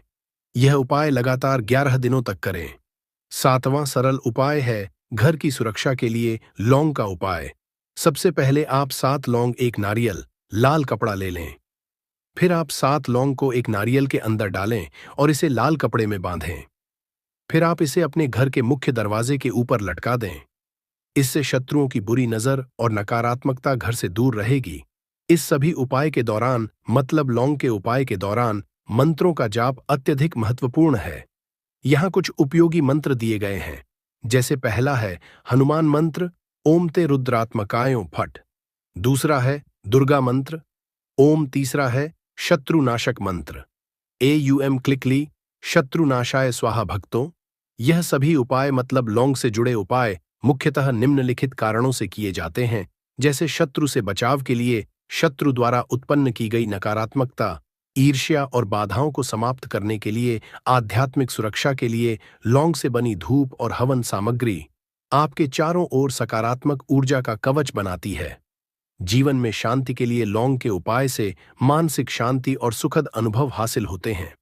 यह उपाय लगातार 11 दिनों तक करें। सातवां सरल उपाय है घर की सुरक्षा के लिए लौंग का उपाय। सबसे पहले आप 7 लौंग एक नारियल, लाल कपड़ा ले लें। फिर आप 7 लौंग को एक नारियल के अंदर डालें और इसे लाल कपड़े में बांधें। फिर आप इसे अपने घर के मुख्य दरवाजे के ऊपर लटका दें। इससे शत्रुओं की बुरी नजर और नकारात्मकता घर से दूर रहेगी। इस सभी उपाय के दौरान, मतलब लौंग के उपाय के दौरान, मंत्रों का जाप अत्यधिक महत्वपूर्ण है। यहाँ कुछ उपयोगी मंत्र दिए गए हैं। जैसे पहला है हनुमान मंत्र ओम ते रुद्रात्मकायों फट। दूसरा है दुर्गा मंत्र ओम। तीसरा है शत्रुनाशक मंत्र एयूएम क्लिकली शत्रुनाशाय स्वाहा भक्तों। यह सभी उपाय, मतलब लौंग से जुड़े उपाय, मुख्यतः निम्नलिखित कारणों से किए जाते हैं, जैसे शत्रु से बचाव के लिए, शत्रु द्वारा उत्पन्न की गई नकारात्मकता, ईर्ष्या और बाधाओं को समाप्त करने के लिए, आध्यात्मिक सुरक्षा के लिए, लौंग से बनी धूप और हवन सामग्री आपके चारों ओर सकारात्मक ऊर्जा का कवच बनाती है। जीवन में शांति के लिए लौंग के उपाय से मानसिक शांति और सुखद अनुभव हासिल होते हैं।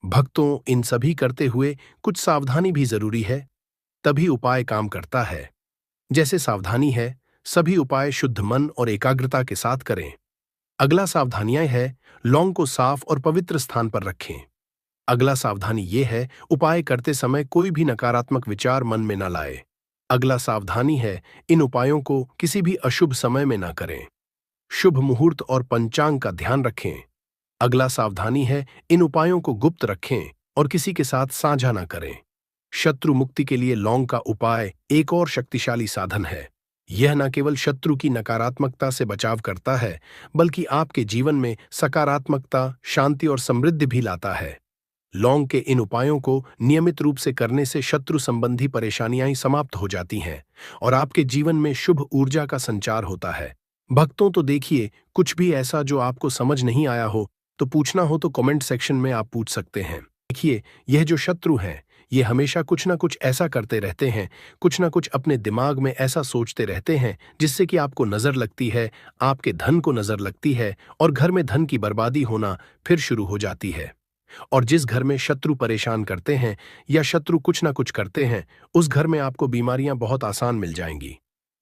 भक्तों, इन सभी करते हुए कुछ सावधानी भी जरूरी है, तभी उपाय काम करता है। जैसे सावधानी है, सभी उपाय शुद्ध मन और एकाग्रता के साथ करें। अगला सावधानियां है लौंग को साफ और पवित्र स्थान पर रखें। अगला सावधानी ये है उपाय करते समय कोई भी नकारात्मक विचार मन में न लाए। अगला सावधानी है इन उपायों को किसी भी अशुभ समय में न करें। शुभ मुहूर्त और पंचांग का ध्यान रखें। अगला सावधानी है इन उपायों को गुप्त रखें और किसी के साथ साझा न करें। शत्रु मुक्ति के लिए लौंग का उपाय एक और शक्तिशाली साधन है। यह न केवल शत्रु की नकारात्मकता से बचाव करता है, बल्कि आपके जीवन में सकारात्मकता, शांति और समृद्धि भी लाता है। लौंग के इन उपायों को नियमित रूप से करने से शत्रु संबंधी परेशानियां समाप्त हो जाती हैं और आपके जीवन में शुभ ऊर्जा का संचार होता है। भक्तों, तो देखिए, कुछ भी ऐसा जो आपको समझ नहीं आया हो तो पूछना हो तो कमेंट सेक्शन में आप पूछ सकते हैं। देखिए, यह जो शत्रु हैं, ये हमेशा कुछ ना कुछ ऐसा करते रहते हैं, कुछ ना कुछ अपने दिमाग में ऐसा सोचते रहते हैं जिससे कि आपको नजर लगती है, आपके धन को नजर लगती है और घर में धन की बर्बादी होना फिर शुरू हो जाती है। और जिस घर में शत्रु परेशान करते हैं या शत्रु कुछ ना कुछ करते हैं, उस घर में आपको बीमारियां बहुत आसान मिल जाएंगी।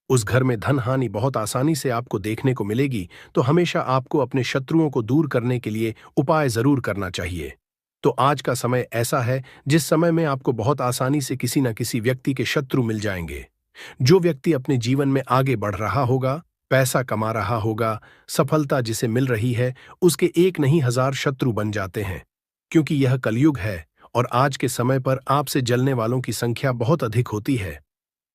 उस घर में धन हानि बहुत आसानी से आपको देखने को मिलेगी। तो हमेशा आपको अपने शत्रुओं को दूर करने के लिए उपाय जरूर करना चाहिए। तो आज का समय ऐसा है जिस समय में आपको बहुत आसानी से किसी न किसी व्यक्ति के शत्रु मिल जाएंगे। जो व्यक्ति अपने जीवन में आगे बढ़ रहा होगा, पैसा कमा रहा होगा, सफलता जिसे मिल रही है, उसके एक नहीं 1000 शत्रु बन जाते हैं। क्योंकि यह कलयुग है और आज के समय पर आपसे जलने वालों की संख्या बहुत अधिक होती है।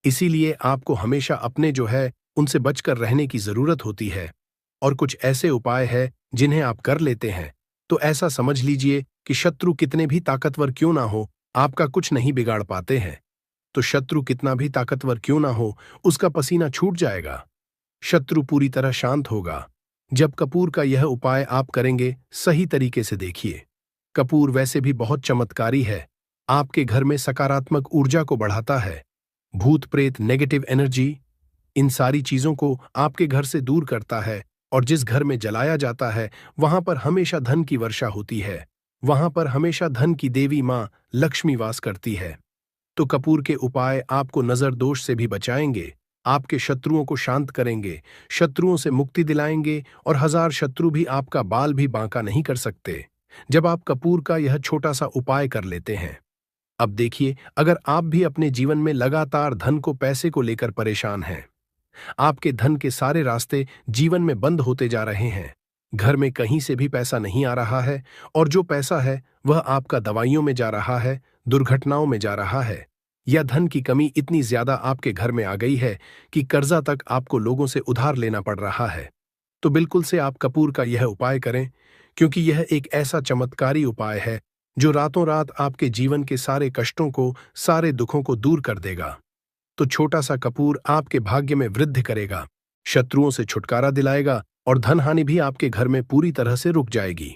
इसीलिए आपको हमेशा अपने जो है उनसे बचकर रहने की जरूरत होती है। और कुछ ऐसे उपाय हैं जिन्हें आप कर लेते हैं तो ऐसा समझ लीजिए कि शत्रु कितने भी ताकतवर क्यों ना हो, आपका कुछ नहीं बिगाड़ पाते हैं। तो शत्रु कितना भी ताकतवर क्यों ना हो, उसका पसीना छूट जाएगा। शत्रु पूरी तरह शांत होगा जब कपूर का यह उपाय आप करेंगे। सही तरीके से देखिए, कपूर वैसे भी बहुत चमत्कारी है। आपके घर में सकारात्मक ऊर्जा को बढ़ाता है। भूत प्रेत, नेगेटिव एनर्जी, इन सारी चीजों को आपके घर से दूर करता है। और जिस घर में जलाया जाता है वहां पर हमेशा धन की वर्षा होती है। वहां पर हमेशा धन की देवी मां लक्ष्मी वास करती है। तो कपूर के उपाय आपको नजर दोष से भी बचाएंगे, आपके शत्रुओं को शांत करेंगे, शत्रुओं से मुक्ति दिलाएंगे और 1000 शत्रु भी आपका बाल भी बांका नहीं कर सकते जब आप कपूर का यह छोटा सा उपाय कर लेते हैं। अब देखिए, अगर आप भी अपने जीवन में लगातार धन को, पैसे को लेकर परेशान हैं, आपके धन के सारे रास्ते जीवन में बंद होते जा रहे हैं, घर में कहीं से भी पैसा नहीं आ रहा है और जो पैसा है वह आपका दवाइयों में जा रहा है, दुर्घटनाओं में जा रहा है, या धन की कमी इतनी ज्यादा आपके घर में आ गई है कि कर्जा तक आपको लोगों से उधार लेना पड़ रहा है, तो बिल्कुल से आप कपूर का यह उपाय करें, क्योंकि यह एक ऐसा चमत्कारी उपाय है जो रातों रात आपके जीवन के सारे कष्टों को, सारे दुखों को दूर कर देगा। तो छोटा सा कपूर आपके भाग्य में वृद्धि करेगा, शत्रुओं से छुटकारा दिलाएगा और धन हानि भी आपके घर में पूरी तरह से रुक जाएगी।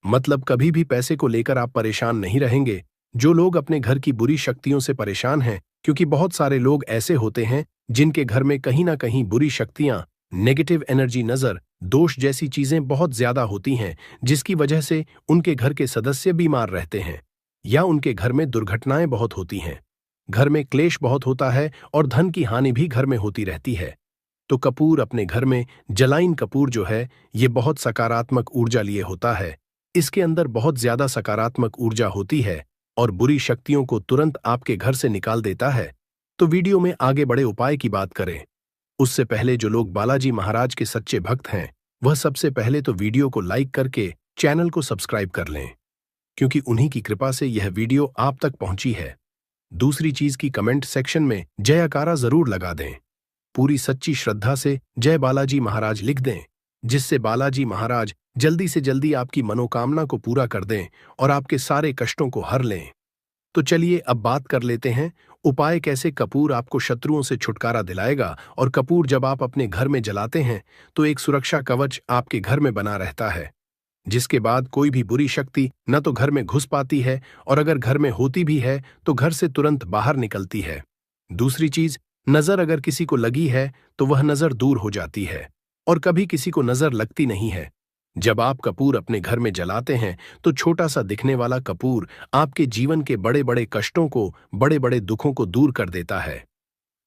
मतलब कभी भी पैसे को लेकर आप परेशान नहीं रहेंगे। जो लोग अपने घर की बुरी शक्तियों से परेशान हैं, क्योंकि बहुत सारे लोग ऐसे होते हैं जिनके घर में कहीं ना कहीं बुरी शक्तियां, नेगेटिव एनर्जी, नजर दोष जैसी चीजें बहुत ज्यादा होती हैं, जिसकी वजह से उनके घर के सदस्य बीमार रहते हैं या उनके घर में दुर्घटनाएं बहुत होती हैं, घर में क्लेश बहुत होता है और धन की हानि भी घर में होती रहती है। तो कपूर अपने घर में, जलाइन कपूर जो है, ये बहुत सकारात्मक ऊर्जा लिए होता है। इसके अंदर बहुत ज्यादा सकारात्मक ऊर्जा होती है और बुरी शक्तियों को तुरंत आपके घर से निकाल देता है। तो वीडियो में आगे बड़े उपाय की बात करें उससे पहले जो लोग बालाजी महाराज के सच्चे भक्त हैं, वह सबसे पहले तो वीडियो को लाइक करके चैनल को सब्सक्राइब कर लें, क्योंकि उन्हीं की कृपा से यह वीडियो आप तक पहुंची है। दूसरी चीज की कमेंट सेक्शन में जयकारा जरूर लगा दें, पूरी सच्ची श्रद्धा से जय बालाजी महाराज लिख दें, जिससे बालाजी महाराज जल्दी से जल्दी आपकी मनोकामना को पूरा कर दें और आपके सारे कष्टों को हर लें। तो चलिए अब बात कर लेते हैं उपाय कैसे कपूर आपको शत्रुओं से छुटकारा दिलाएगा। और कपूर जब आप अपने घर में जलाते हैं तो एक सुरक्षा कवच आपके घर में बना रहता है, जिसके बाद कोई भी बुरी शक्ति न तो घर में घुस पाती है और अगर घर में होती भी है तो घर से तुरंत बाहर निकलती है। दूसरी चीज, नजर अगर किसी को लगी है तो वह नजर दूर हो जाती है और कभी किसी को नजर लगती नहीं है। जब आप कपूर अपने घर में जलाते हैं तो छोटा सा दिखने वाला कपूर आपके जीवन के बड़े बड़े कष्टों को, बड़े बड़े दुखों को दूर कर देता है।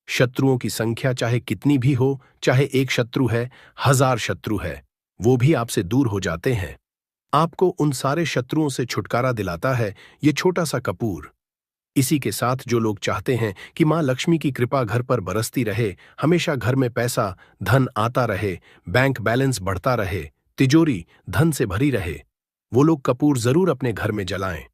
शत्रुओं की संख्या चाहे कितनी भी हो, चाहे एक शत्रु है, 1000 शत्रु है, वो भी आपसे दूर हो जाते हैं। आपको उन सारे शत्रुओं से छुटकारा दिलाता है ये छोटा सा कपूर। इसी के साथ जो लोग चाहते हैं कि मां लक्ष्मी की कृपा घर पर बरसती रहे, हमेशा घर में पैसा, धन आता रहे, बैंक बैलेंस बढ़ता रहे, तिजोरी धन से भरी रहे, वो लोग कपूर जरूर अपने घर में जलाएं।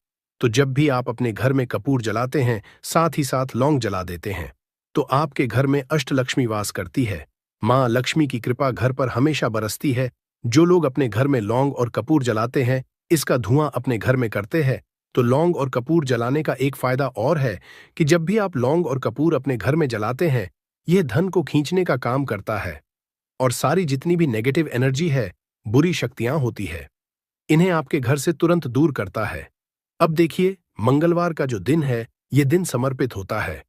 तो जब भी आप अपने घर में कपूर जलाते हैं, साथ ही साथ लौंग जला देते हैं, तो आपके घर में अष्टलक्ष्मी वास करती है। मां लक्ष्मी की कृपा घर पर हमेशा बरसती है। जो लोग अपने घर में लौंग और कपूर जलाते हैं, इसका धुआं अपने घर में करते हैं, तो लौंग और कपूर जलाने का एक फायदा और है कि जब भी आप लौंग और कपूर अपने घर में जलाते हैं, यह धन को खींचने का काम करता है और सारी जितनी भी नेगेटिव एनर्जी है, बुरी शक्तियां होती है, इन्हें आपके घर से तुरंत दूर करता है। अब देखिए, मंगलवार का जो दिन है, यह दिन समर्पित होता है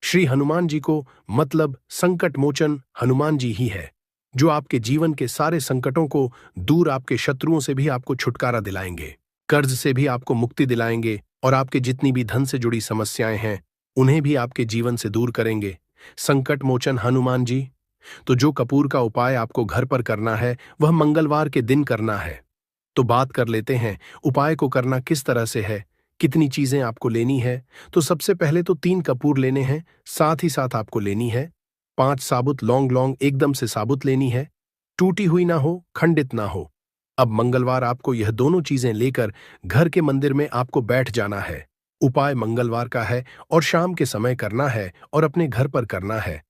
श्री हनुमान जी को, मतलब संकट मोचन हनुमान जी ही है, जो आपके जीवन के सारे संकटों को दूर, आपके शत्रुओं से भी आपको छुटकारा दिलाएंगे, कर्ज से भी आपको मुक्ति दिलाएंगे और आपके जितनी भी धन से जुड़ी समस्याएं हैं उन्हें भी आपके जीवन से दूर करेंगे। संकट मोचन हनुमान जी। तो जो कपूर का उपाय आपको घर पर करना है वह मंगलवार के दिन करना है। तो बात कर लेते हैं उपाय को करना किस तरह से है, कितनी चीजें आपको लेनी है। तो सबसे पहले तो 3 कपूर लेने हैं, साथ ही साथ आपको लेनी है 5 साबुत लौंग, लौंग एकदम से साबुत लेनी है, टूटी हुई ना हो, खंडित ना हो। अब मंगलवार आपको यह दोनों चीजें लेकर घर के मंदिर में आपको बैठ जाना है। उपाय मंगलवार का है और शाम के समय करना है और अपने घर पर करना है।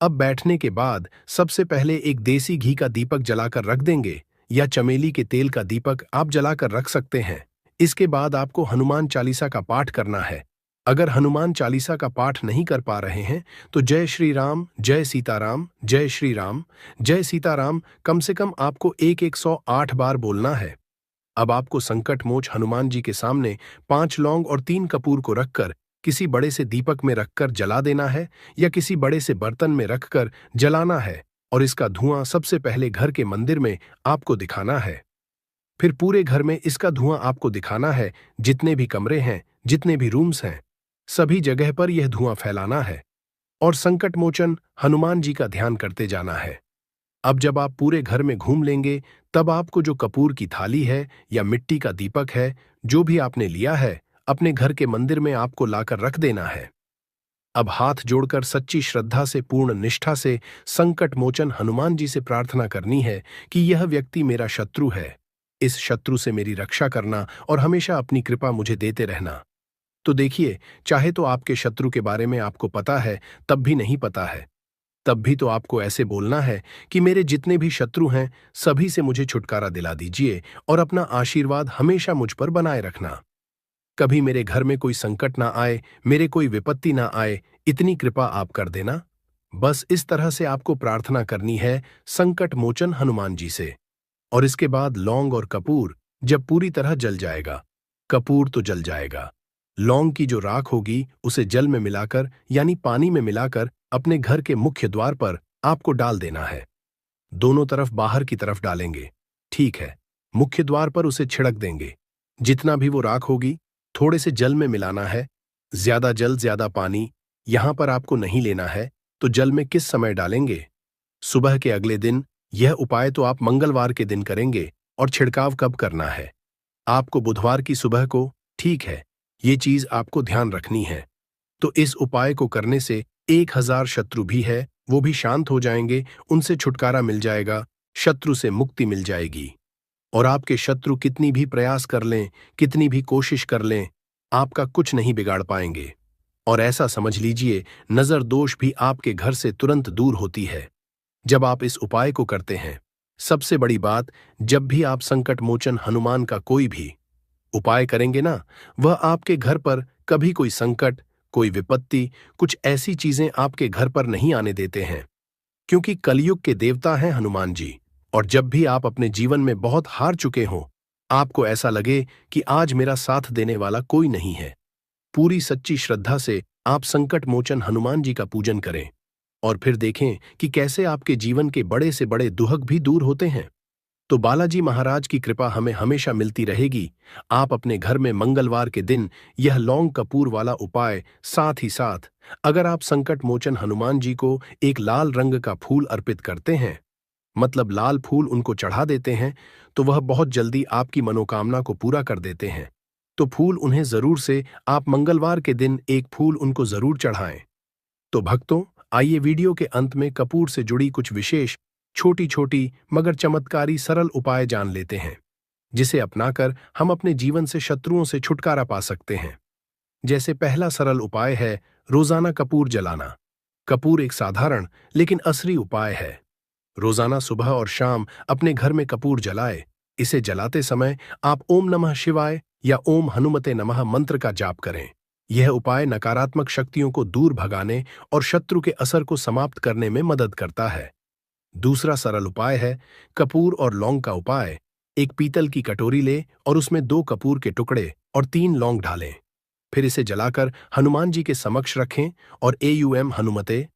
अब बैठने के बाद सबसे पहले एक देसी घी का दीपक जलाकर रख देंगे या चमेली के तेल का दीपक आप जलाकर रख सकते हैं। इसके बाद आपको हनुमान चालीसा का पाठ करना है। अगर हनुमान चालीसा का पाठ नहीं कर पा रहे हैं तो जय श्री राम, जय सीताराम, जय श्री राम, जय सीताराम कम से कम आपको 108 बार बोलना है। अब आपको संकटमोच हनुमान जी के सामने 5 लौंग और 3 कपूर को रखकर किसी बड़े से दीपक में रखकर जला देना है या किसी बड़े से बर्तन में रखकर जलाना है और इसका धुआं सबसे पहले घर के मंदिर में आपको दिखाना है। फिर पूरे घर में इसका धुआं आपको दिखाना है, जितने भी कमरे हैं, जितने भी रूम्स हैं, सभी जगह पर यह धुआं फैलाना है और संकटमोचन हनुमान जी का ध्यान करते जाना है। अब जब आप पूरे घर में घूम लेंगे, तब आपको जो कपूर की थाली है या मिट्टी का दीपक है, जो भी आपने लिया है, अपने घर के मंदिर में आपको लाकर रख देना है। अब हाथ जोड़कर सच्ची श्रद्धा से, पूर्ण निष्ठा से संकटमोचन हनुमान जी से प्रार्थना करनी है कि यह व्यक्ति मेरा शत्रु है, इस शत्रु से मेरी रक्षा करना और हमेशा अपनी कृपा मुझे देते रहना। तो देखिए, चाहे तो आपके शत्रु के बारे में आपको पता है, तब भी नहीं पता है, तब भी तो आपको ऐसे बोलना है कि मेरे जितने भी शत्रु हैं, सभी से मुझे छुटकारा दिला दीजिए और अपना आशीर्वाद हमेशा मुझ पर बनाए रखना। कभी मेरे घर में कोई संकट ना आए, मेरे कोई विपत्ति ना आए, इतनी कृपा आप कर देना। बस इस तरह से आपको प्रार्थना करनी है संकट मोचन हनुमान जी से। और इसके बाद लौंग और कपूर जब पूरी तरह जल जाएगा, कपूर तो जल जाएगा, लौंग की जो राख होगी उसे जल में मिलाकर यानी पानी में मिलाकर अपने घर के मुख्य द्वार पर आपको डाल देना है। दोनों तरफ बाहर की तरफ डालेंगे, ठीक है। मुख्य द्वार पर उसे छिड़क देंगे। जितना भी वो राख होगी थोड़े से जल में मिलाना है। ज्यादा जल ज्यादा पानी यहां पर आपको नहीं लेना है। तो जल में किस समय डालेंगे? सुबह के अगले दिन। यह उपाय तो आप मंगलवार के दिन करेंगे। और छिड़काव कब करना है? आपको बुधवार की सुबह को, ठीक है। ये चीज आपको ध्यान रखनी है। तो इस उपाय को करने से 1000 शत्रु भी है वो भी शांत हो जाएंगे, उनसे छुटकारा मिल जाएगा, शत्रु से मुक्ति मिल जाएगी। और आपके शत्रु कितनी भी प्रयास कर लें, कितनी भी कोशिश कर लें, आपका कुछ नहीं बिगाड़ पाएंगे। और ऐसा समझ लीजिए, नजर दोष भी आपके घर से तुरंत दूर होती है जब आप इस उपाय को करते हैं। सबसे बड़ी बात, जब भी आप संकट मोचन हनुमान का कोई भी उपाय करेंगे ना, वह आपके घर पर कभी कोई संकट, कोई विपत्ति, कुछ ऐसी चीजें आपके घर पर नहीं आने देते हैं, क्योंकि कलयुग के देवता हैं हनुमान जी। और जब भी आप अपने जीवन में बहुत हार चुके हों, आपको ऐसा लगे कि आज मेरा साथ देने वाला कोई नहीं है, पूरी सच्ची श्रद्धा से आप संकट मोचन हनुमान जी का पूजन करें और फिर देखें कि कैसे आपके जीवन के बड़े से बड़े दुहक भी दूर होते हैं। तो बालाजी महाराज की कृपा हमें हमेशा मिलती रहेगी। आप अपने घर में मंगलवार के दिन यह लौंग कपूर वाला उपाय, साथ ही साथ अगर आप संकट मोचन हनुमान जी को एक लाल रंग का फूल अर्पित करते हैं, मतलब लाल फूल उनको चढ़ा देते हैं, तो वह बहुत जल्दी आपकी मनोकामना को पूरा कर देते हैं। तो फूल उन्हें जरूर से आप मंगलवार के दिन एक फूल उनको जरूर चढ़ाएं। तो भक्तों, आइए वीडियो के अंत में कपूर से जुड़ी कुछ विशेष छोटी छोटी मगर चमत्कारी सरल उपाय जान लेते हैं, जिसे अपनाकर हम अपने जीवन से शत्रुओं से छुटकारा पा सकते हैं। जैसे पहला सरल उपाय है रोजाना कपूर जलाना। कपूर एक साधारण लेकिन असली उपाय है। रोजाना सुबह और शाम अपने घर में कपूर जलाए। इसे जलाते समय आप ओम नमः शिवाय या ओम हनुमते नमः मंत्र का जाप करें। यह उपाय नकारात्मक शक्तियों को दूर भगाने और शत्रु के असर को समाप्त करने में मदद करता है। दूसरा सरल उपाय है कपूर और लौंग का उपाय। एक पीतल की कटोरी लें और उसमें 2 कपूर के टुकड़े और 3 लौंग डालें। फिर इसे जलाकर हनुमान जी के समक्ष रखें और एयूएम हनुमते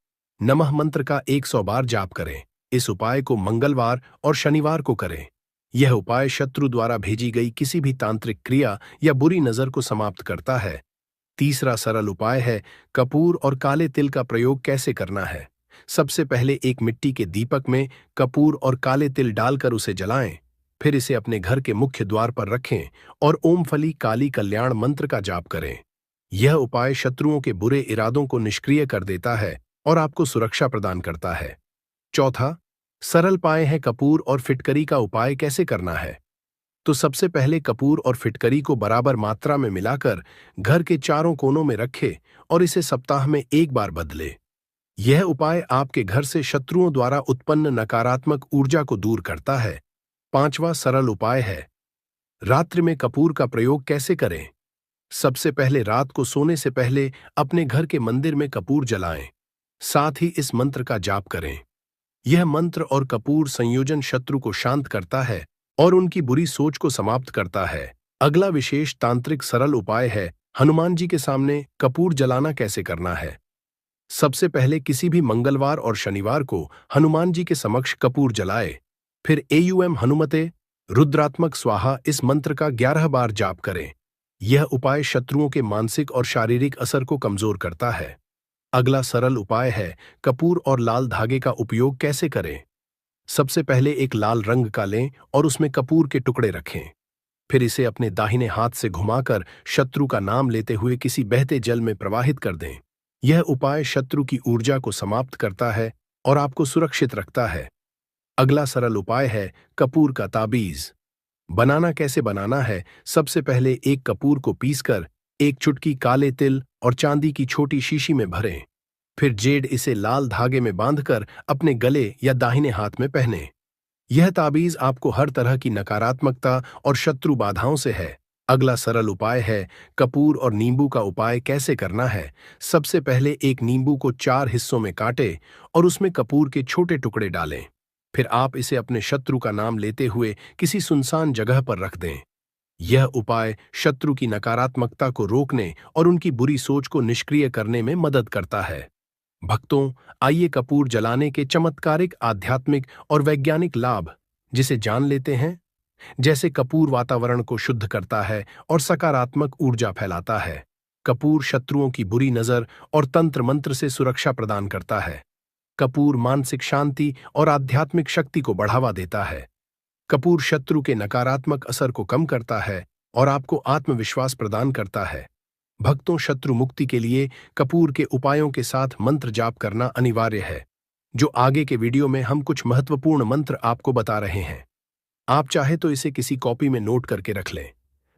नमः मंत्र का 100 बार जाप करें। इस उपाय को मंगलवार और शनिवार को करें। यह उपाय शत्रु द्वारा भेजी गई किसी भी तांत्रिक क्रिया या बुरी नजर को समाप्त करता है। तीसरा सरल उपाय है कपूर और काले तिल का प्रयोग कैसे करना है। सबसे पहले एक मिट्टी के दीपक में कपूर और काले तिल डालकर उसे जलाएं। फिर इसे अपने घर के मुख्य द्वार पर रखें और ओम फली काली कल्याण मंत्र का जाप करें। यह उपाय शत्रुओं के बुरे इरादों को निष्क्रिय कर देता है और आपको सुरक्षा प्रदान करता है। चौथा सरल उपाय है कपूर और फिटकरी का उपाय कैसे करना है। तो सबसे पहले कपूर और फिटकरी को बराबर मात्रा में मिलाकर घर के चारों कोनों में रखें और इसे सप्ताह में एक बार बदले। यह उपाय आपके घर से शत्रुओं द्वारा उत्पन्न नकारात्मक ऊर्जा को दूर करता है। पांचवा सरल उपाय है रात्रि में कपूर का प्रयोग कैसे करें। सबसे पहले रात को सोने से पहले अपने घर के मंदिर में कपूर जलाएं। साथ ही इस मंत्र का जाप करें। यह मंत्र और कपूर संयोजन शत्रु को शांत करता है और उनकी बुरी सोच को समाप्त करता है। अगला विशेष तांत्रिक सरल उपाय है हनुमान जी के सामने कपूर जलाना कैसे करना है। सबसे पहले किसी भी मंगलवार और शनिवार को हनुमान जी के समक्ष कपूर जलाए। फिर एयुएम हनुमते रुद्रात्मक स्वाहा इस मंत्र का 11 बार जाप करें। यह उपाय शत्रुओं के मानसिक और शारीरिक असर को कमजोर करता है। अगला सरल उपाय है कपूर और लाल धागे का उपयोग कैसे करें। सबसे पहले एक लाल रंग का लें और उसमें कपूर के टुकड़े रखें। फिर इसे अपने दाहिने हाथ से घुमाकर शत्रु का नाम लेते हुए किसी बहते जल में प्रवाहित कर दें। यह उपाय शत्रु की ऊर्जा को समाप्त करता है और आपको सुरक्षित रखता है। अगला सरल उपाय है कपूर का ताबीज। बनाना कैसे बनाना है। सबसे पहले एक कपूर को पीसकर एक चुटकी काले तिल और चांदी की छोटी शीशी में भरें। फिर जेड इसे लाल धागे में बांधकर अपने गले या दाहिने हाथ में पहने। यह ताबीज आपको हर तरह की नकारात्मकता और शत्रु बाधाओं से है। अगला सरल उपाय है कपूर और नींबू का उपाय कैसे करना है। सबसे पहले एक नींबू को 4 हिस्सों में काटें और उसमें कपूर के छोटे टुकड़े डालें। फिर आप इसे अपने शत्रु का नाम लेते हुए किसी सुनसान जगह पर रख दें। यह उपाय शत्रु की नकारात्मकता को रोकने और उनकी बुरी सोच को निष्क्रिय करने में मदद करता है। भक्तों, आइए कपूर जलाने के चमत्कारिक आध्यात्मिक और वैज्ञानिक लाभ जिसे जान लेते हैं। जैसे कपूर वातावरण को शुद्ध करता है और सकारात्मक ऊर्जा फैलाता है। कपूर शत्रुओं की बुरी नजर और तंत्र मंत्र से सुरक्षा प्रदान करता है। कपूर मानसिक शांति और आध्यात्मिक शक्ति को बढ़ावा देता है। कपूर शत्रु के नकारात्मक असर को कम करता है और आपको आत्मविश्वास प्रदान करता है। भक्तों, शत्रु मुक्ति के लिए कपूर के उपायों के साथ मंत्र जाप करना अनिवार्य है। जो आगे के वीडियो में हम कुछ महत्वपूर्ण मंत्र आपको बता रहे हैं। आप चाहे तो इसे किसी कॉपी में नोट करके रख लें।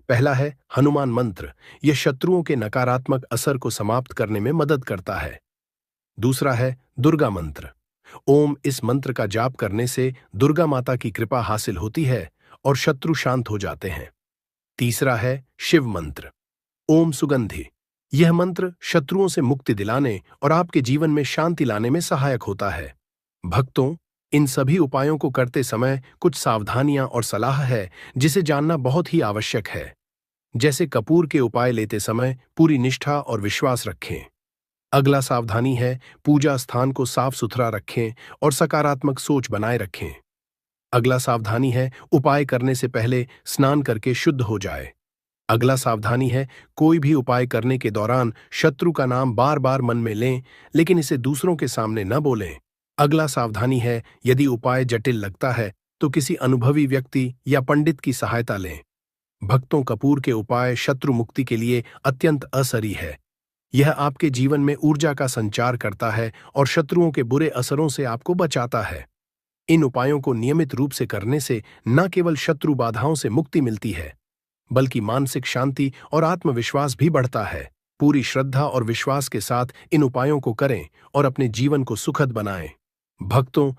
पहला है हनुमान मंत्र। यह शत्रुओं के नकारात्मक असर को समाप्त करने में मदद करता है। दूसरा है दुर्गा मंत्र। ओम इस मंत्र का जाप करने से दुर्गा माता की कृपा हासिल होती है और शत्रु शांत हो जाते हैं। तीसरा है शिव मंत्र। ओम सुगंधि। यह मंत्र शत्रुओं से मुक्ति दिलाने और आपके जीवन में शांति लाने में सहायक होता है। भक्तों, इन सभी उपायों को करते समय कुछ सावधानियां और सलाह है जिसे जानना बहुत ही आवश्यक है। जैसे कपूर के उपाय लेते समय पूरी निष्ठा और विश्वास रखें। अगला सावधानी है पूजा स्थान को साफ सुथरा रखें और सकारात्मक सोच बनाए रखें। अगला सावधानी है उपाय करने से पहले स्नान करके शुद्ध हो जाए। अगला सावधानी है कोई भी उपाय करने के दौरान शत्रु का नाम बार बार मन में लें, लेकिन इसे दूसरों के सामने न बोलें। अगला सावधानी है यदि उपाय जटिल लगता है तो किसी अनुभवी व्यक्ति या पंडित की सहायता लें। भक्तों, कपूर के उपाय शत्रु मुक्ति के लिए अत्यंत असरी है। यह आपके जीवन में ऊर्जा का संचार करता है और शत्रुओं के बुरे असरों से आपको बचाता है। इन उपायों को नियमित रूप से करने से न केवल शत्रु बाधाओं से मुक्ति मिलती है, बल्कि मानसिक शांति और आत्मविश्वास भी बढ़ता है। पूरी श्रद्धा और विश्वास के साथ इन उपायों को करें और अपने जीवन को सुखद बनाएं। भक्तों,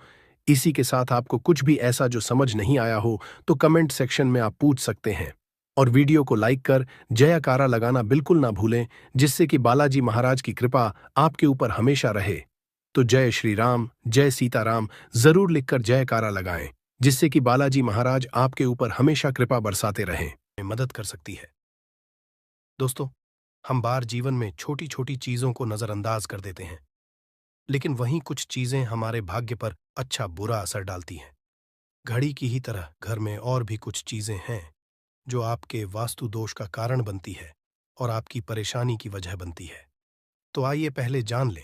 इसी के साथ आपको कुछ भी ऐसा जो समझ नहीं आया हो तो कमेंट सेक्शन में आप पूछ सकते हैं और वीडियो को लाइक कर जयकारा लगाना बिल्कुल ना भूलें, जिससे कि बालाजी महाराज की कृपा आपके ऊपर हमेशा रहे। तो जय श्री राम, जय सीताराम जरूर लिखकर जयकारा लगाएं, जिससे कि बालाजी महाराज आपके ऊपर हमेशा कृपा बरसाते रहें। मदद कर सकती है। दोस्तों, हम बार जीवन में छोटी छोटी चीजों को नजरअंदाज कर देते हैं, लेकिन वहीं कुछ चीजें हमारे भाग्य पर अच्छा बुरा असर डालती हैं। घड़ी की ही तरह घर में और भी कुछ चीजें हैं जो आपके वास्तु दोष का कारण बनती है और आपकी परेशानी की वजह बनती है। तो आइए पहले जान लें,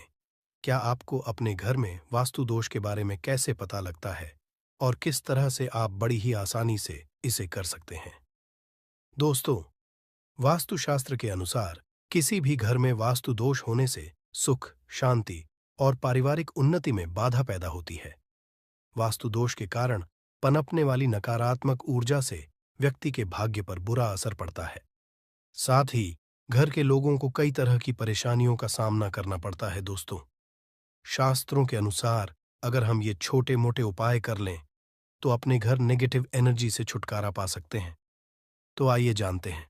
क्या आपको अपने घर में वास्तु दोष के बारे में कैसे पता लगता है और किस तरह से आप बड़ी ही आसानी से इसे कर सकते हैं। दोस्तों, वास्तुशास्त्र के अनुसार किसी भी घर में वास्तु दोष होने से सुख, शांति और पारिवारिक उन्नति में बाधा पैदा होती है। वास्तु दोष के कारण पनपने वाली नकारात्मक ऊर्जा से व्यक्ति के भाग्य पर बुरा असर पड़ता है। साथ ही घर के लोगों को कई तरह की परेशानियों का सामना करना पड़ता है। दोस्तों, शास्त्रों के अनुसार अगर हम ये छोटे मोटे उपाय कर लें तो अपने घर नेगेटिव एनर्जी से छुटकारा पा सकते हैं। तो आइए जानते हैं,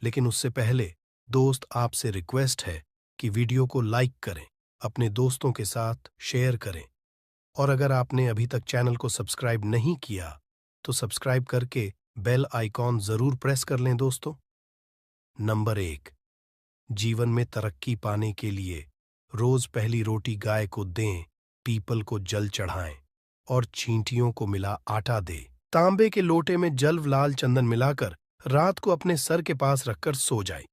लेकिन उससे पहले दोस्त, आपसे रिक्वेस्ट है कि वीडियो को लाइक करें, अपने दोस्तों के साथ शेयर करें और अगर आपने अभी तक चैनल को सब्सक्राइब नहीं किया तो सब्सक्राइब करके बेल आइकॉन जरूर प्रेस कर लें दोस्तों। नंबर 1, जीवन में तरक्की पाने के लिए रोज पहली रोटी गाय को दें, पीपल को जल चढ़ाएं और चींटियों को मिला आटा दें। तांबे के लोटे में जल लाल चंदन मिलाकर रात को अपने सर के पास रखकर सो जाएं।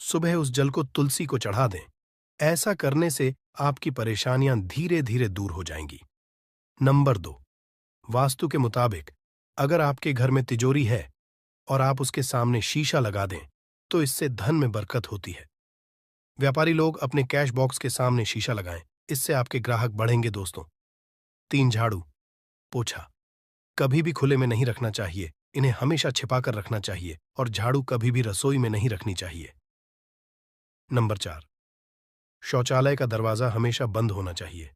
सुबह उस जल को तुलसी को चढ़ा दें। ऐसा करने से आपकी परेशानियां धीरे धीरे दूर हो जाएंगी। नंबर 2, वास्तु के मुताबिक अगर आपके घर में तिजोरी है और आप उसके सामने शीशा लगा दें तो इससे धन में बरकत होती है। व्यापारी लोग अपने कैश बॉक्स के सामने शीशा लगाएं, इससे आपके ग्राहक बढ़ेंगे दोस्तों। 3, झाड़ू पोछा कभी भी खुले में नहीं रखना चाहिए, इन्हें हमेशा छिपाकर रखना चाहिए और झाड़ू कभी भी रसोई में नहीं रखनी चाहिए। नंबर 4, शौचालय का दरवाजा हमेशा बंद होना चाहिए।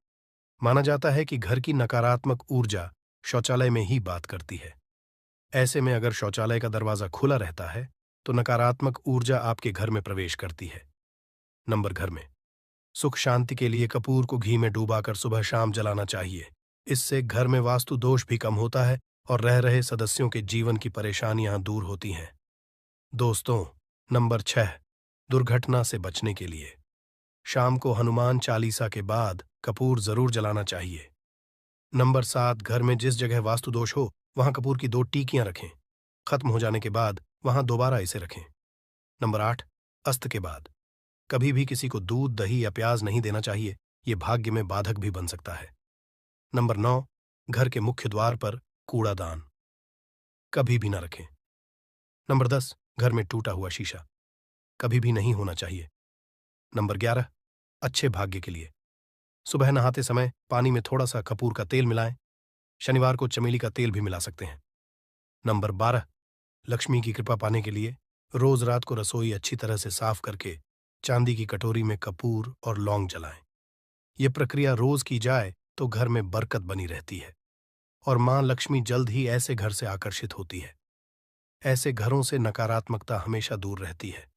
माना जाता है कि घर की नकारात्मक ऊर्जा शौचालय में ही बात करती है। ऐसे में अगर शौचालय का दरवाजा खुला रहता है तो नकारात्मक ऊर्जा आपके घर में प्रवेश करती है। घर में सुख शांति के लिए कपूर को घी में डूबाकर सुबह शाम जलाना चाहिए। इससे घर में वास्तु दोष भी कम होता है और रह रहे सदस्यों के जीवन की परेशानियां दूर होती हैं। दोस्तों, नंबर 6, दुर्घटना से बचने के लिए शाम को हनुमान चालीसा के बाद कपूर जरूर जलाना चाहिए। नंबर 7, घर में जिस जगह वास्तु दोष हो वहां कपूर की 2 टीकियां रखें। खत्म हो जाने के बाद वहां दोबारा इसे रखें। नंबर 8, अस्त के बाद कभी भी किसी को दूध, दही या प्याज नहीं देना चाहिए, यह भाग्य में बाधक भी बन सकता है। नंबर 9, घर के मुख्य द्वार पर कूड़ादान कभी भी न रखें। नंबर 10, घर में टूटा हुआ शीशा कभी भी नहीं होना चाहिए। नंबर 11, अच्छे भाग्य के लिए सुबह नहाते समय पानी में थोड़ा सा कपूर का तेल मिलाएं। शनिवार को चमेली का तेल भी मिला सकते हैं। नंबर 12, लक्ष्मी की कृपा पाने के लिए रोज रात को रसोई अच्छी तरह से साफ करके चांदी की कटोरी में कपूर और लौंग जलाएं। यह प्रक्रिया रोज की जाए तो घर में बरकत बनी रहती है और मां लक्ष्मी जल्द ही ऐसे घर से आकर्षित होती है। ऐसे घरों से नकारात्मकता हमेशा दूर रहती है।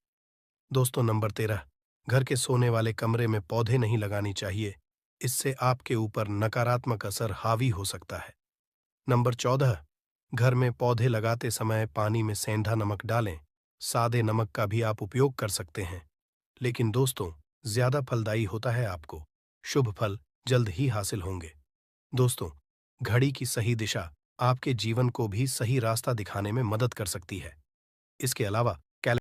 दोस्तों, नंबर 13, घर के सोने वाले कमरे में पौधे नहीं लगानी चाहिए, इससे आपके ऊपर नकारात्मक असर हावी हो सकता है। नंबर 14, घर में पौधे लगाते समय पानी में सेंधा नमक डालें। सादे नमक का भी आप उपयोग कर सकते हैं, लेकिन दोस्तों ज्यादा फलदायी होता है। आपको शुभ फल जल्द ही हासिल होंगे। दोस्तों, घड़ी की सही दिशा आपके जीवन को भी सही रास्ता दिखाने में मदद कर सकती है। इसके अलावा